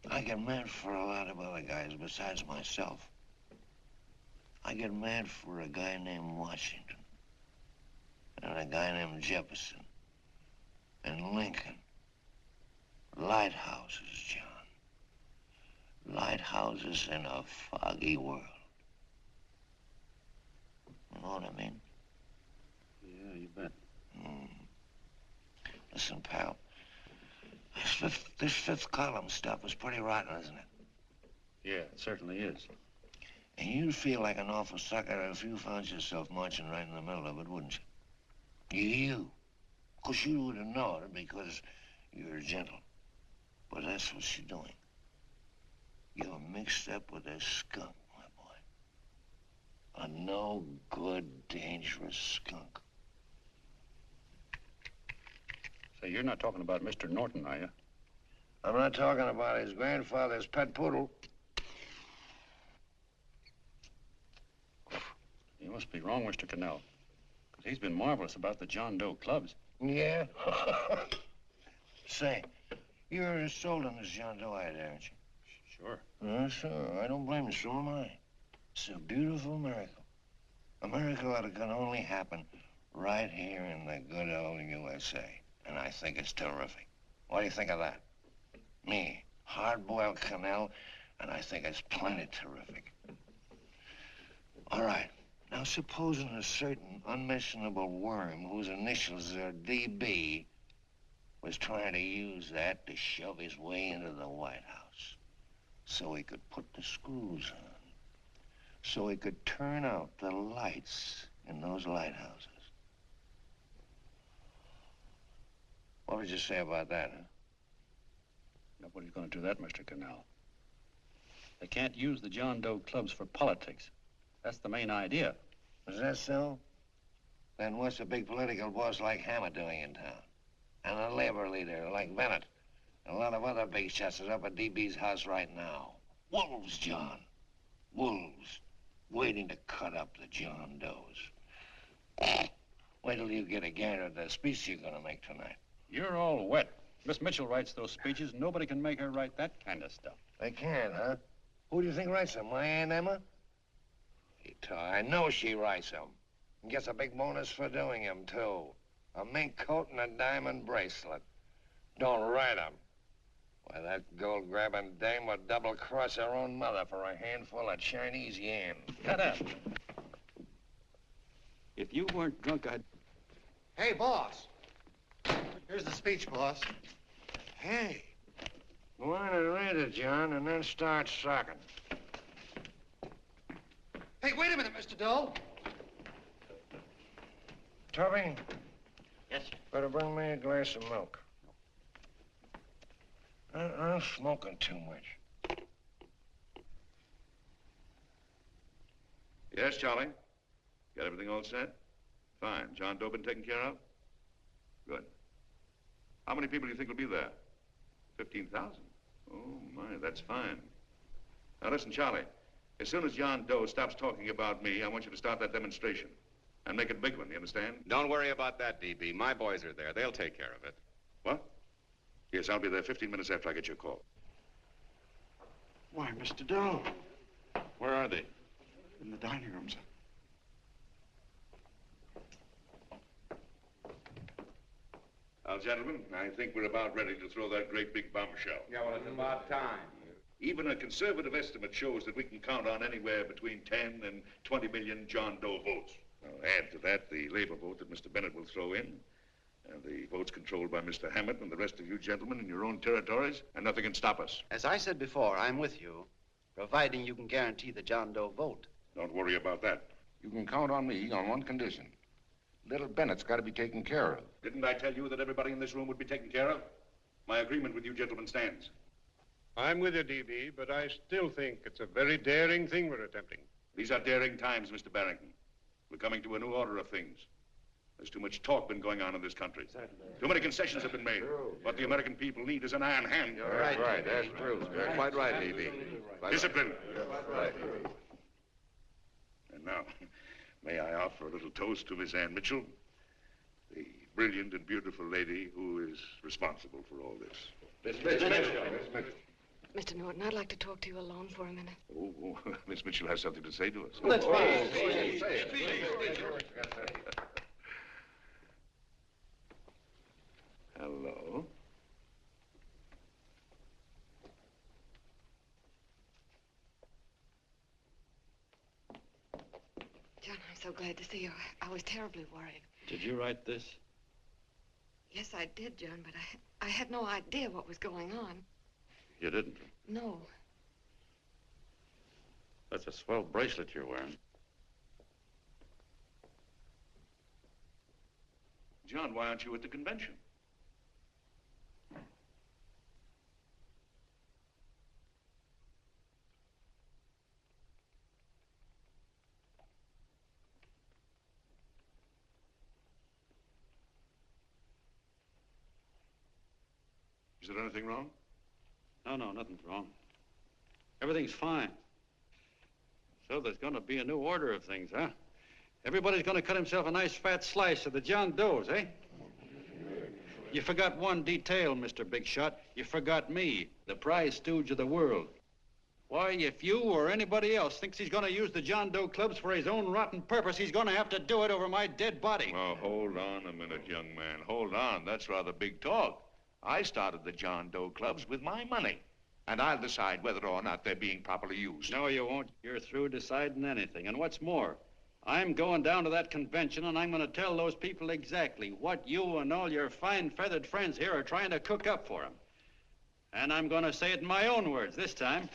I get mad for a lot of other guys besides myself. I get mad for a guy named Washington, and a guy named Jefferson, and Lincoln. Lighthouses, John. Lighthouses in a foggy world. You know what I mean? Yeah, you bet. Listen, pal. This fifth column stuff is pretty rotten, isn't it? Yeah, it certainly is. And you'd feel like an awful sucker if you found yourself marching right in the middle of it, wouldn't you? You. Of course, you wouldn't know it because you're gentle. But that's what you're doing. You're mixed up with a skunk, my boy. A no-good, dangerous skunk. Say, you're not talking about Mr. Norton, are you? I'm not talking about his grandfather's pet poodle. You must be wrong, Mr. Cannell. Because he's been marvelous about the John Doe clubs. Yeah? Say, you're sold on this John Doe idea, aren't you? Sure. Yes, sir. I don't blame you. So am I. It's a beautiful miracle. A miracle that can only happen right here in the good old USA. And I think it's terrific. What do you think of that? Me, hard-boiled Cannell, and I think it's plenty terrific. All right. Now, supposing a certain unmentionable worm whose initials are DB was trying to use that to shove his way into the White House so he could put the screws on, so he could turn out the lights in those lighthouses. What would you say about that, huh? Nobody's going to do that, Mr. Cannell. They can't use the John Doe clubs for politics. That's the main idea. Is that so? Then what's a big political boss like Hammett doing in town? And a labor leader like Bennett? And a lot of other big shots are up at DB's house right now. Wolves, John. Wolves. Waiting to cut up the John Does. Wait till you get a gander at the speech you're going to make tonight. You're all wet. Miss Mitchell writes those speeches. Nobody can make her write that kind of stuff. They can't, huh? Who do you think writes them? My Aunt Emma? I know she writes them. And gets a big bonus for doing them, too. A mink coat and a diamond bracelet. Don't write them. Why, that gold-grabbing dame would double-cross her own mother for a handful of Chinese yen. Shut up. If you weren't drunk, I'd... Hey, boss. Here's the speech, boss. Hey. Go on and read it, John, and then start sucking. Hey, wait a minute, Mr. Doe. Tubby? Yes, sir. Better bring me a glass of milk. I'm smoking too much. Yes, Charlie? Got everything all set? Fine. John Doe been taken care of? Good. How many people do you think will be there? 15,000? Oh, my, that's fine. Now, listen, Charlie. As soon as John Doe stops talking about me, I want you to start that demonstration. And make it a big one, you understand? Don't worry about that, DB. My boys are there. They'll take care of it. What? Yes, I'll be there 15 minutes after I get your call. Why, Mr. Doe. Where are they? In the dining room, sir. Now, gentlemen, I think we're about ready to throw that great big bombshell. Yeah, well, it's about time. Even a conservative estimate shows that we can count on anywhere between 10 and 20 million John Doe votes. Now, add to that the labor vote that Mr. Bennett will throw in, and the votes controlled by Mr. Hammett and the rest of you gentlemen in your own territories, and nothing can stop us. As I said before, I'm with you, providing you can guarantee the John Doe vote. Don't worry about that. You can count on me on one condition. Little Bennett's got to be taken care of. Didn't I tell you that everybody in this room would be taken care of? My agreement with you gentlemen stands. I'm with you, D.B., but I still think it's a very daring thing we're attempting. These are daring times, Mr. Barrington. We're coming to a new order of things. There's too much talk been going on in this country. Too many concessions have been made. What the American people need is an iron hand. You're right. That's true. You're quite right, D.B. Discipline. Right. And now, may I offer a little toast to Miss Ann Mitchell, the brilliant and beautiful lady who is responsible for all this. Miss Mitchell. Mr. Norton, I'd like to talk to you alone for a minute. Oh, Miss Mitchell has something to say to us. Let's Hello. John, I'm so glad to see you. I was terribly worried. Did you write this? Yes, I did, John, but I had no idea what was going on. You didn't? No. That's a swell bracelet you're wearing. John, why aren't you at the convention? Is there anything wrong? No, nothing's wrong. Everything's fine. So there's going to be a new order of things, huh? Everybody's going to cut himself a nice fat slice of the John Does, eh? You forgot one detail, Mr. Big Shot. You forgot me, the prize stooge of the world. Why, if you or anybody else thinks he's going to use the John Doe clubs for his own rotten purpose, he's going to have to do it over my dead body. Oh, hold on a minute, young man. Hold on. That's rather big talk. I started the John Doe clubs with my money, and I'll decide whether or not they're being properly used. No, you won't. You're through deciding anything. And what's more, I'm going down to that convention, and I'm going to tell those people exactly what you and all your fine feathered friends here are trying to cook up for them. And I'm going to say it in my own words this time.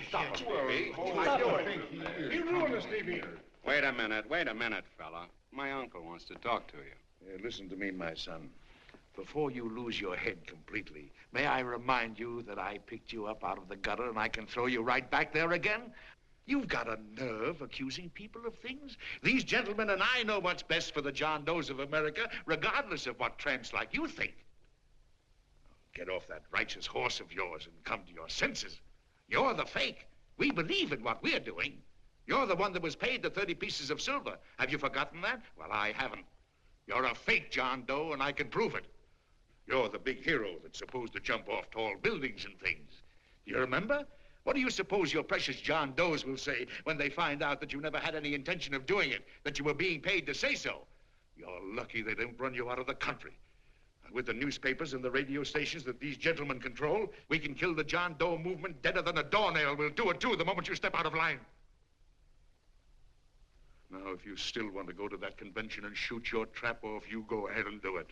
Stop it, baby. You ruined us, D.B. Wait a minute, fella. My uncle wants to talk to you. Listen to me, my son. Before you lose your head completely, may I remind you that I picked you up out of the gutter and I can throw you right back there again? You've got a nerve accusing people of things. These gentlemen and I know what's best for the John Does of America, regardless of what tramps like you think. Get off that righteous horse of yours and come to your senses. You're the fake. We believe in what we're doing. You're the one that was paid the 30 pieces of silver. Have you forgotten that? Well, I haven't. You're a fake John Doe, and I can prove it. You're the big hero that's supposed to jump off tall buildings and things. Do you remember? What do you suppose your precious John Does will say when they find out that you never had any intention of doing it, that you were being paid to say so? You're lucky they don't run you out of the country. And with the newspapers and the radio stations that these gentlemen control, we can kill the John Doe movement deader than a doornail. We'll do it, too, the moment you step out of line. Now, if you still want to go to that convention and shoot your trap off, you go ahead and do it.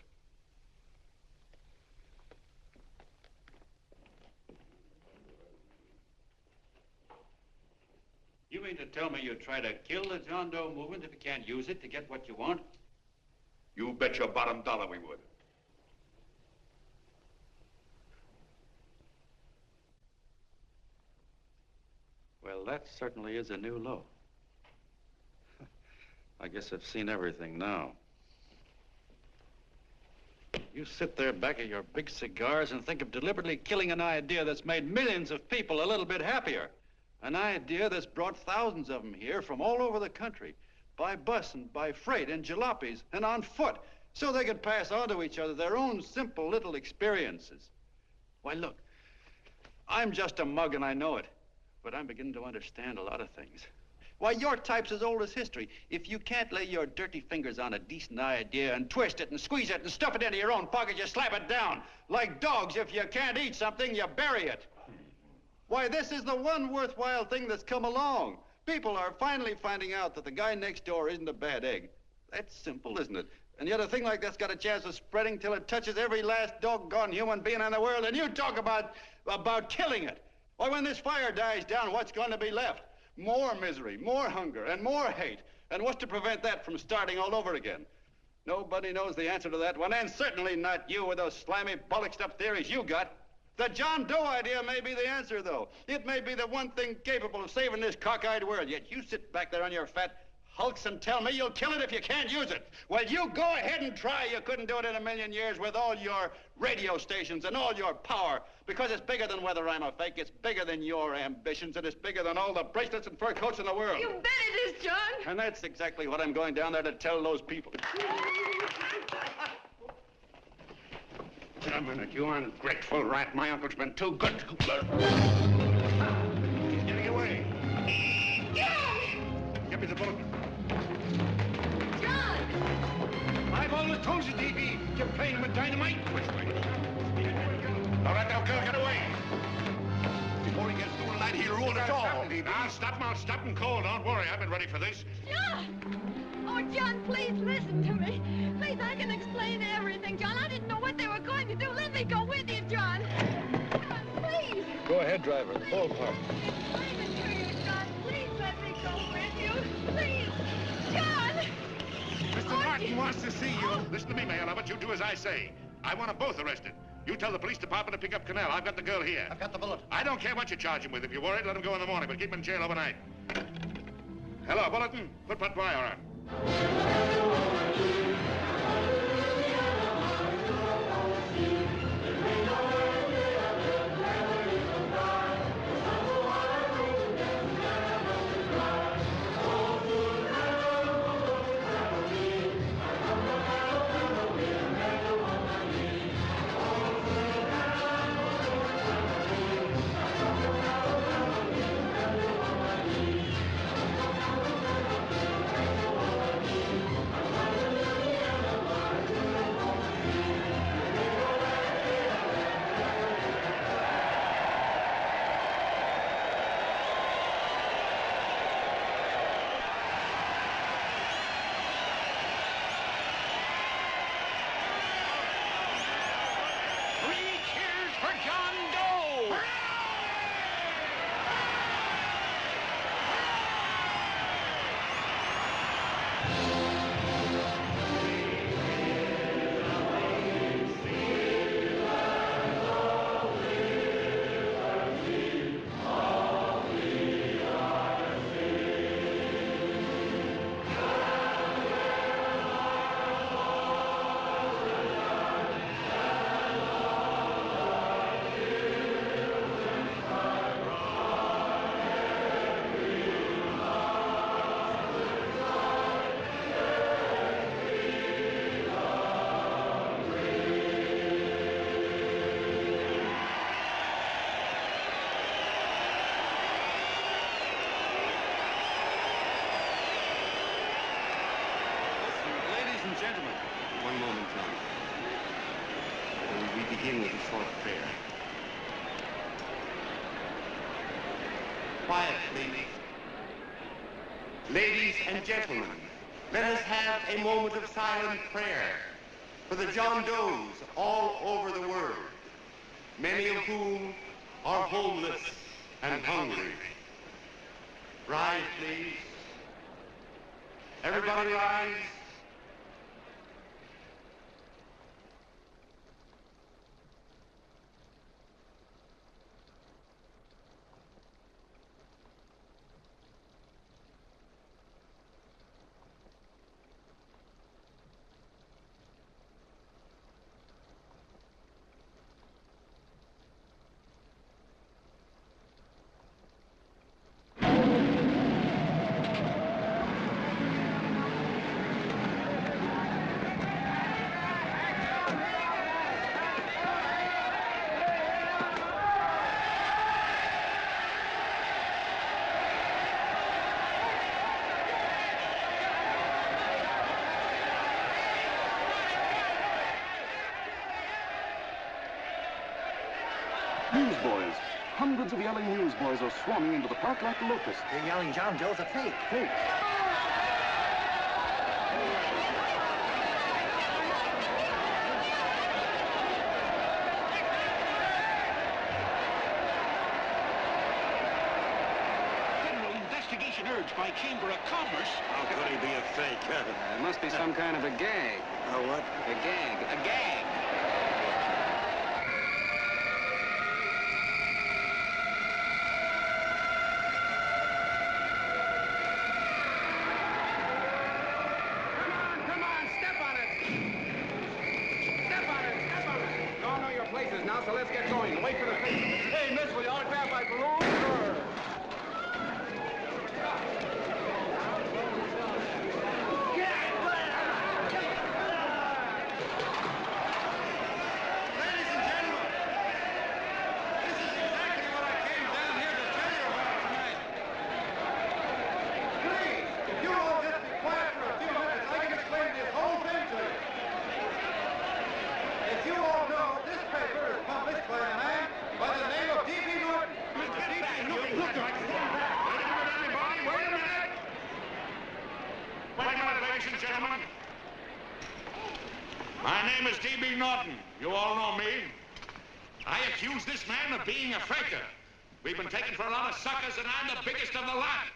You mean to tell me you'd try to kill the John Doe movement if you can't use it to get what you want? You bet your bottom dollar we would. Well, that certainly is a new low. I guess I've seen everything now. You sit there back of your big cigars and think of deliberately killing an idea that's made millions of people a little bit happier. An idea that's brought thousands of them here from all over the country, by bus and by freight and jalopies and on foot, so they could pass on to each other their own simple little experiences. Why, look, I'm just a mug and I know it, but I'm beginning to understand a lot of things. Why, your type's as old as history. If you can't lay your dirty fingers on a decent idea and twist it and squeeze it and stuff it into your own pocket, you slap it down. Like dogs, if you can't eat something, you bury it. Why, this is the one worthwhile thing that's come along. People are finally finding out that the guy next door isn't a bad egg. That's simple, isn't it? And yet a thing like that's got a chance of spreading till it touches every last doggone human being in the world, and you talk about killing it. Why, when this fire dies down, what's going to be left? More misery, more hunger, and more hate. And what's to prevent that from starting all over again? Nobody knows the answer to that one, and certainly not you with those slimy, bollocksed-up theories you got. The John Doe idea may be the answer, though. It may be the one thing capable of saving this cockeyed world. Yet you sit back there on your fat hulks and tell me you'll kill it if you can't use it. Well, you go ahead and try. You couldn't do it in a million years with all your radio stations and all your power. Because it's bigger than whether I'm a fake. It's bigger than your ambitions, and it's bigger than all the bracelets and fur coats in the world. You bet it is, John. And that's exactly what I'm going down there to tell those people. Wait a minute, you ungrateful rat. My uncle's been too good to... He's getting away. John! Give me the bullet. John! I've always told you, D.B., you're playing with dynamite. Which way? All right, now, girl, get away. Before he gets through tonight, he'll rule us all. I'll stop him cold. Don't worry, I've been ready for this. John! Oh, John, please listen to me. Please, I can explain everything, John. I didn't know what they were going to do. Let me go with you, John. John, please. Go ahead, driver. Ballpark. Explain it to you, John. Please let me go with you. Please. John! Mr. Martin wants to see you. Listen to me, Mayor Lovett. You do as I say. I want them both arrested. You tell the police department to pick up Cannell. I've got the girl here. I've got the bullet. I don't care what you charge him with. If you're worried, let him go in the morning, but keep him in jail overnight. Hello, Bulletin. Put wire on. Gentlemen, one moment, John. We begin with a short prayer. Quiet, please. Ladies and gentlemen, let us have a moment of silent prayer for the John Does all over the world, many of whom are homeless and hungry. Rise, please. Everybody rise. Newsboys. Hundreds of yelling newsboys are swarming into the park like locusts. They're yelling John Doe's a fake. Fake. Federal investigation urged by Chamber of Commerce. How could he be a fake? It must be some kind of a gag. A what? A gag. A gag! let's get going. Wait for the paper. Hey, miss, will you autograph my balloon? Sure. Gentlemen, my name is D.B. Norton. You all know me. I accuse this man of being a faker. We've been taken for a lot of suckers, and I'm the biggest of the lot.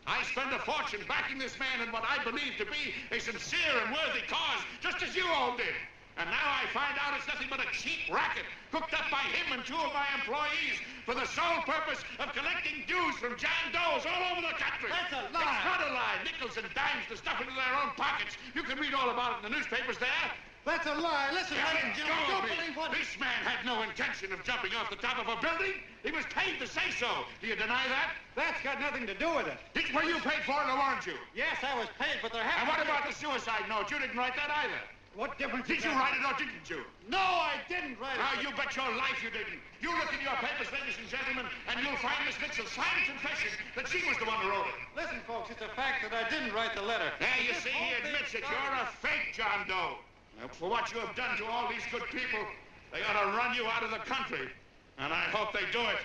I spent a fortune backing this man in what I believe to be a sincere and worthy cause, just as you all did. And now I find out it's nothing but a cheap racket cooked up by him and two of my employees for the sole purpose of collecting dues from John Does all over the country. That's a lie. It's not a lie. Nickels and dimes to stuff into their own pockets. You can read all about it in the newspapers there. That's a lie. Listen, Don't don't believe what... This man had no intention of jumping off the top of a building. He was paid to say so. Do you deny that? That's got nothing to do with it. Were you paid for it or weren't you? Yes, I was paid, but there happened... And what about the suicide note? You didn't write that either. What difference... Did you write it or didn't you? No, I didn't write it. Now, you bet your life you didn't. You look in your papers, ladies and gentlemen, and you'll find Miss Nixon's signed confession that she was the one who wrote it. Listen, folks, it's a fact that I didn't write the letter. There, you see, he admits it. You're a fake, John Doe. Now, for what you have done to all these good people, they ought to run you out of the country. And I hope they do it.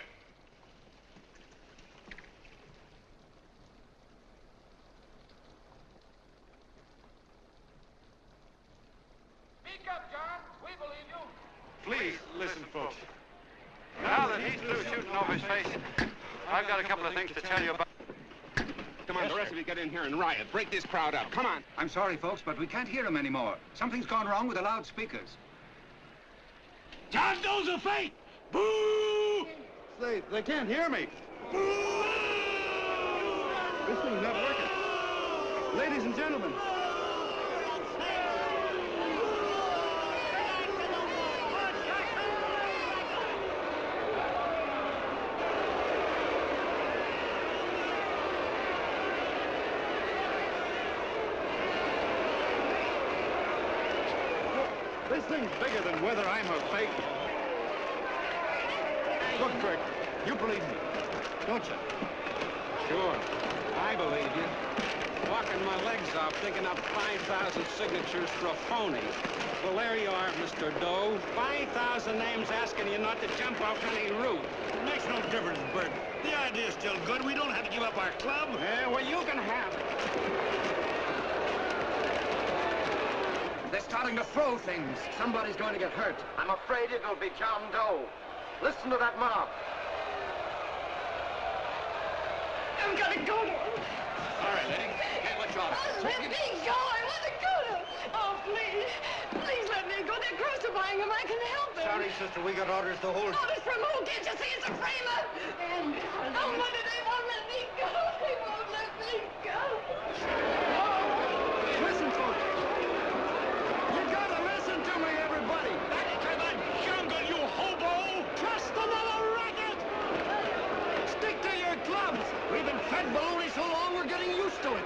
Speak up, John. We believe you. Please, listen, folks. Now that he's through shooting over his face, I've got a couple of things to tell you about. Come on, the rest of you get in here and riot. Break this crowd up. Come on. I'm sorry, folks, but we can't hear him anymore. Something's gone wrong with the loudspeakers. John Doe's a fake! Boo! They can't hear me. Boo! This thing's not working. Ladies and gentlemen. This thing's bigger than whether I'm a fake. Look, Kirk, you believe me, don't you? Sure, I believe you. Walking my legs off, digging up 5,000 signatures for a phony. Well, there you are, Mr. Doe. 5,000 names asking you not to jump off any roof. It makes no difference, Bert. The idea's still good. We don't have to give up our club. Yeah, well, you can have it. They're starting to throw things. Somebody's going to get hurt. I'm afraid it'll be John Doe. Listen to that mob. I've got to go to him. All right, lady. Okay, let you off. Let me go. I want to go to him. Oh, please. Please let me go. They're crucifying him. I can help him. Sorry, sister. We got orders to hold... Orders from who? Can't you see it's a framer? And oh, Mother, they won't let me go. They won't let me go. Listen, folks. You gotta listen to me, everybody. Back to the jungle, you hobo! Trust another racket. Stick to your clubs. We've been fed baloney so long, we're getting used to it.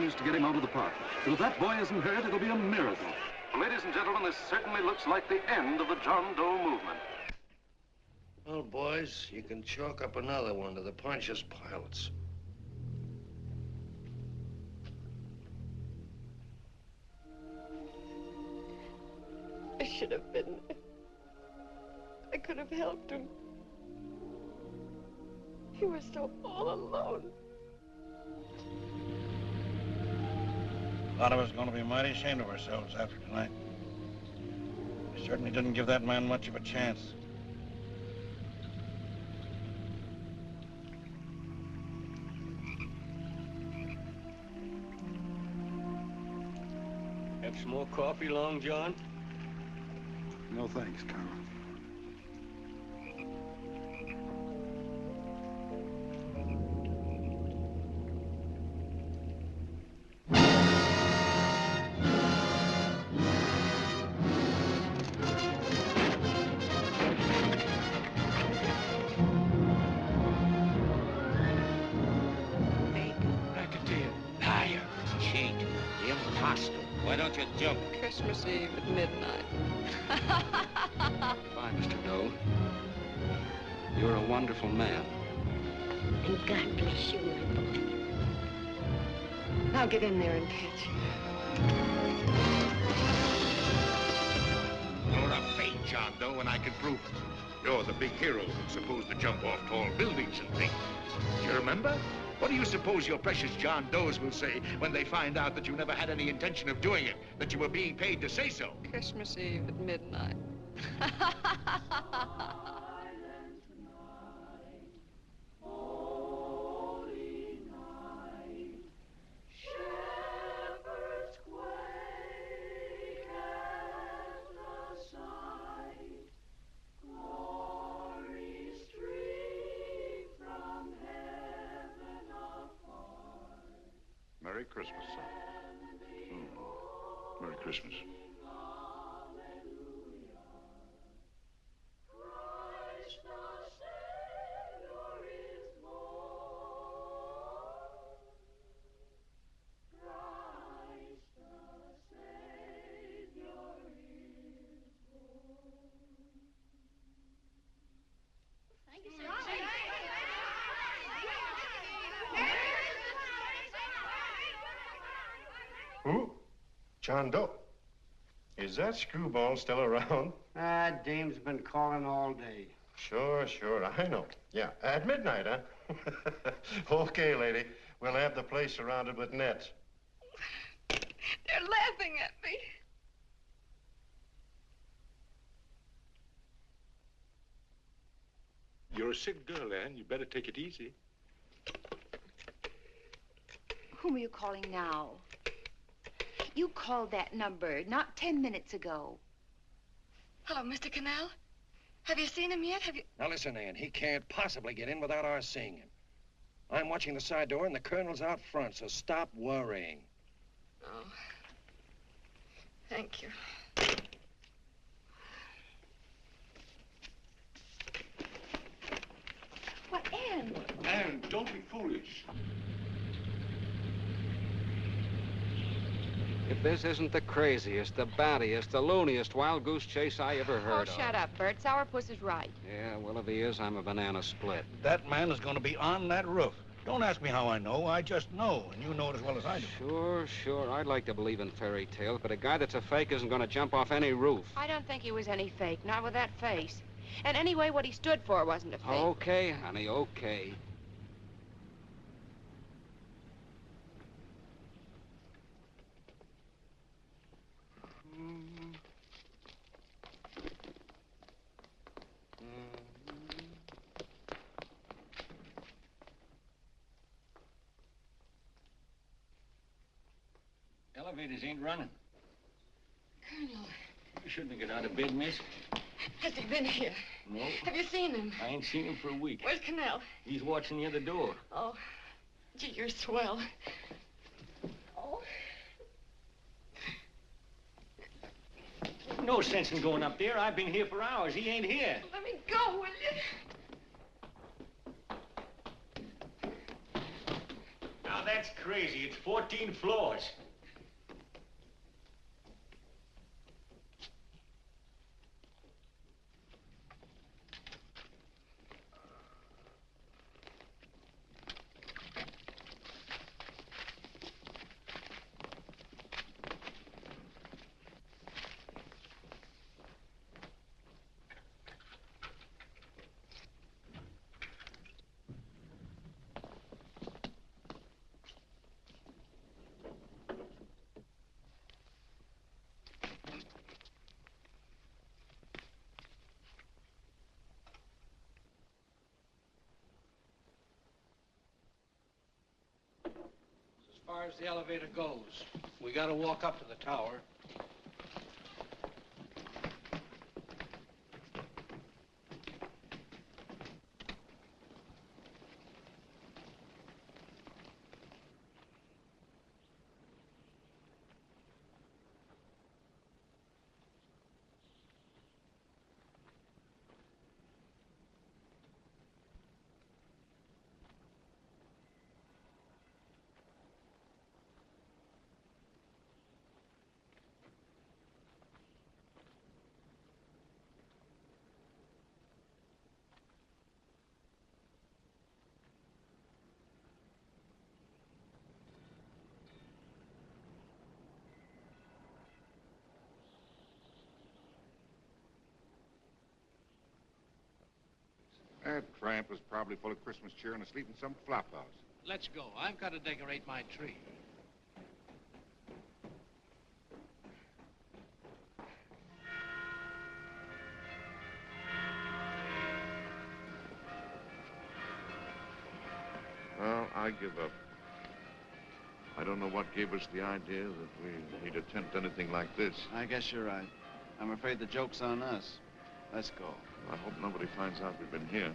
To get him out of the park. But if that boy isn't hurt, it'll be a miracle. Ladies and gentlemen, this certainly looks like the end of the John Doe movement. Well, boys, you can chalk up another one to the Pontius Pilates. I should have been there. I could have helped him. He was so all alone. A lot of us are going to be mighty ashamed of ourselves after tonight. We certainly didn't give that man much of a chance. Have some more coffee, Long John? No thanks, Carl. Why don't you jump? Christmas Eve at midnight. Goodbye, Mr. Doe. You're a wonderful man. And God bless you, my boy. Now get in there and pitch. You're a fake John Doe, and I can prove it. You're the big hero who's supposed to jump off tall buildings and things. Do you remember? What do you suppose your precious John Does will say when they find out that you never had any intention of doing it, that you were being paid to say so? Christmas Eve at midnight. Merry Christmas, son. Merry Christmas. Who? John Doe. Is that screwball still around? Ah, Dame's been calling all day. Sure, I know. Yeah, at midnight, huh? Okay, lady. We'll have the place surrounded with nets. They're laughing at me. You're a sick girl, Anne. You better take it easy. Whom are you calling now? You called that number not 10 minutes ago. Hello, Mr. Canal. Have you seen him yet? Have you... Now listen, Ann, he can't possibly get in without our seeing him. I'm watching the side door and the colonel's out front, so stop worrying. Oh. Thank you. What, Ann? Anne, don't be foolish. If this isn't the craziest, the battiest, the looniest wild goose chase I ever heard of. Oh, shut up, Bert. Sourpuss is right. Yeah, Willoughby is. I'm a banana split. That man is going to be on that roof. Don't ask me how I know. I just know, and you know it as well as I do. Sure. I'd like to believe in fairy tales, but a guy that's a fake isn't going to jump off any roof. I don't think he was any fake, not with that face. And anyway, what he stood for wasn't a fake. Okay, honey, okay. Elevators ain't running. Colonel, You shouldn't have got out of bed, miss. has he been here? No. Have you seen him? I ain't seen him for a week. Where's Canal? He's watching the other door. Oh, gee, you're swell. Oh. No sense in going up there. I've been here for hours. He ain't here. Let me go, will you? Now, that's crazy. It's 14 floors. far as the elevator goes. We gotta walk up to the tower. That tramp was probably full of Christmas cheer and asleep in some flop house. Let's go. I've got to decorate my tree. Well, I give up. I don't know what gave us the idea that we need attempt anything like this. I guess you're right. I'm afraid the joke's on us. Let's go. I hope nobody finds out we've been here.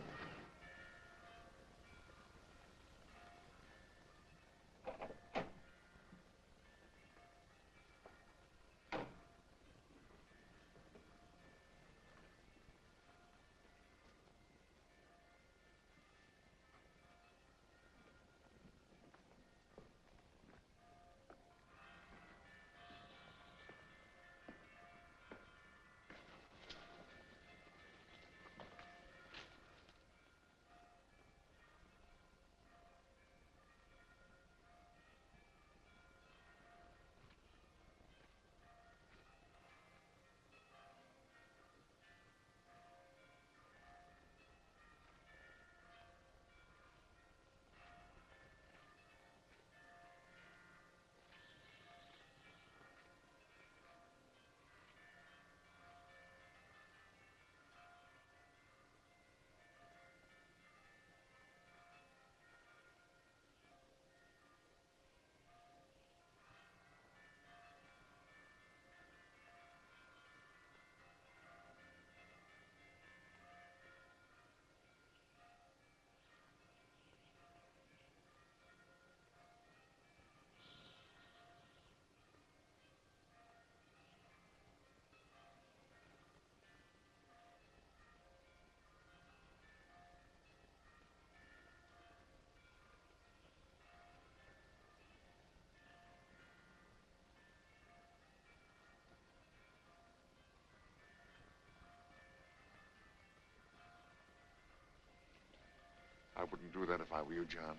I wouldn't do that if I were you, John.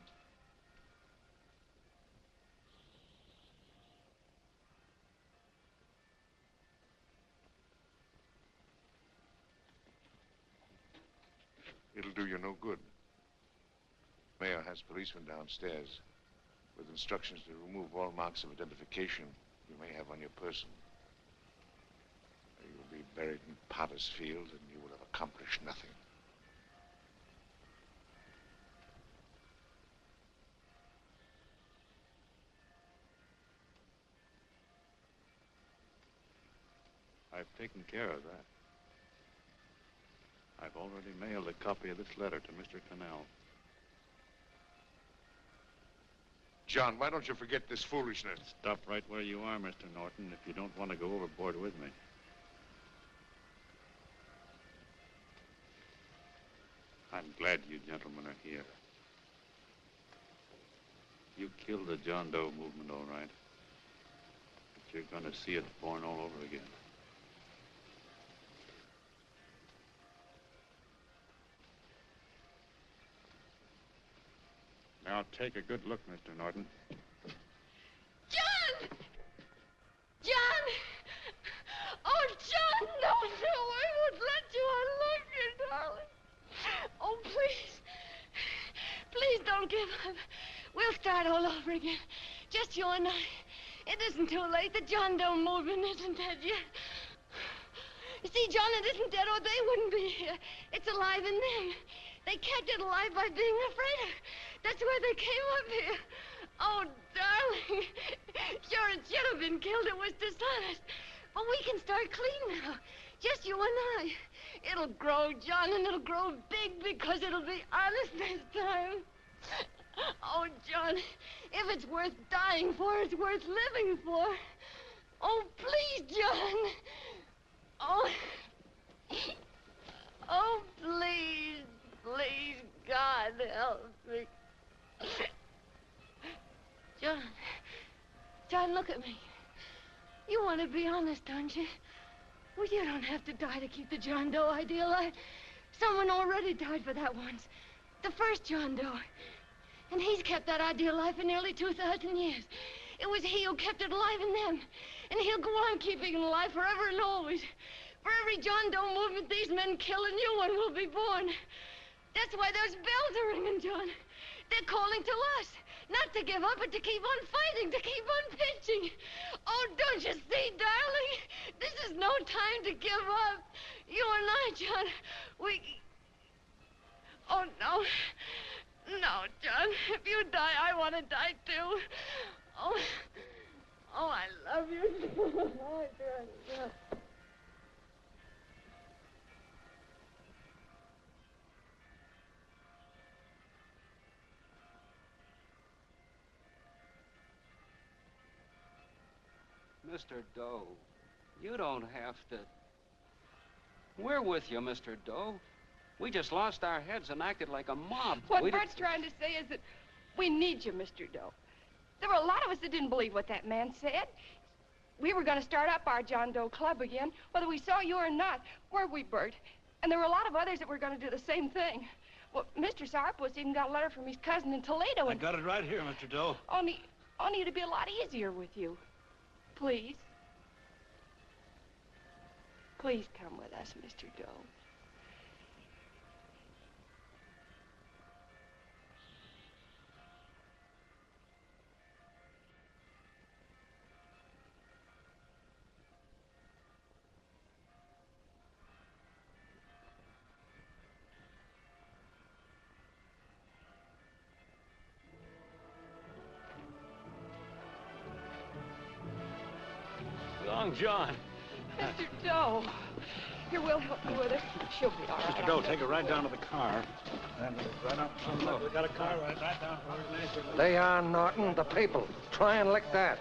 It'll do you no good. Mayor has policemen downstairs with instructions to remove all marks of identification you may have on your person. You'll be buried in Potter's Field and you will have accomplished nothing. I've taken care of that. I've already mailed a copy of this letter to Mr. Cannell. John, why don't you forget this foolishness? Stop right where you are, Mr. Norton, if you don't want to go overboard with me. I'm glad you gentlemen are here. You killed the John Doe movement, all right. But you're going to see it born all over again. Now, take a good look, Mr. Norton. John! John! Oh, John, no, I won't let you. I love you, darling. Oh, please. Please don't give up. We'll start all over again. Just you and I. It isn't too late. The John Doe movement isn't dead yet. You see, John, it isn't dead or they wouldn't be here. It's alive in them. They kept it alive by being afraid of. That's why they came up here. Oh, darling. Sure, it should have been killed. It was dishonest. But we can start clean now. Just you and I. It'll grow, John, and it'll grow big because it'll be honest this time. Oh, John, if it's worth dying for, it's worth living for. Oh, please, John. Oh. Oh, please, please, God, help me. John, look at me. You want to be honest, don't you? Well, you don't have to die to keep the John Doe idea alive. Someone already died for that once. The first John Doe. And he's kept that idea alive for nearly 2,000 years. It was he who kept it alive in them. And he'll go on keeping it alive forever and always. For every John Doe movement these men kill, a new one will be born. That's why those bells are ringing, John. They're calling to us. Not to give up, but to keep on fighting, to keep on pitching. Oh, don't you see, darling? This is no time to give up. You and I, John, we... Oh, no. No, John. If you die, I want to die, too. Oh, I love you. Oh, John. Mr. Doe, you don't have to... We're with you, Mr. Doe. We just lost our heads and acted like a mob. What Bert's trying to say is that we need you, Mr. Doe. There were a lot of us that didn't believe what that man said. We were going to start up our John Doe Club again, whether we saw you or not. Weren't we, Bert? And there were a lot of others that were going to do the same thing. Well, Mr. Sarpus even got a letter from his cousin in Toledo. I got it right here, Mr. Doe. Only it'd be a lot easier with you. Please. Please come with us, Mr. Doe. Long John. Mr. Doe. Here, we'll help you with it. She'll be all right. Mr. Doe, take her right down to the car. And right up. Look, we got a car right down. They are, Norton, the people. Try and lick that.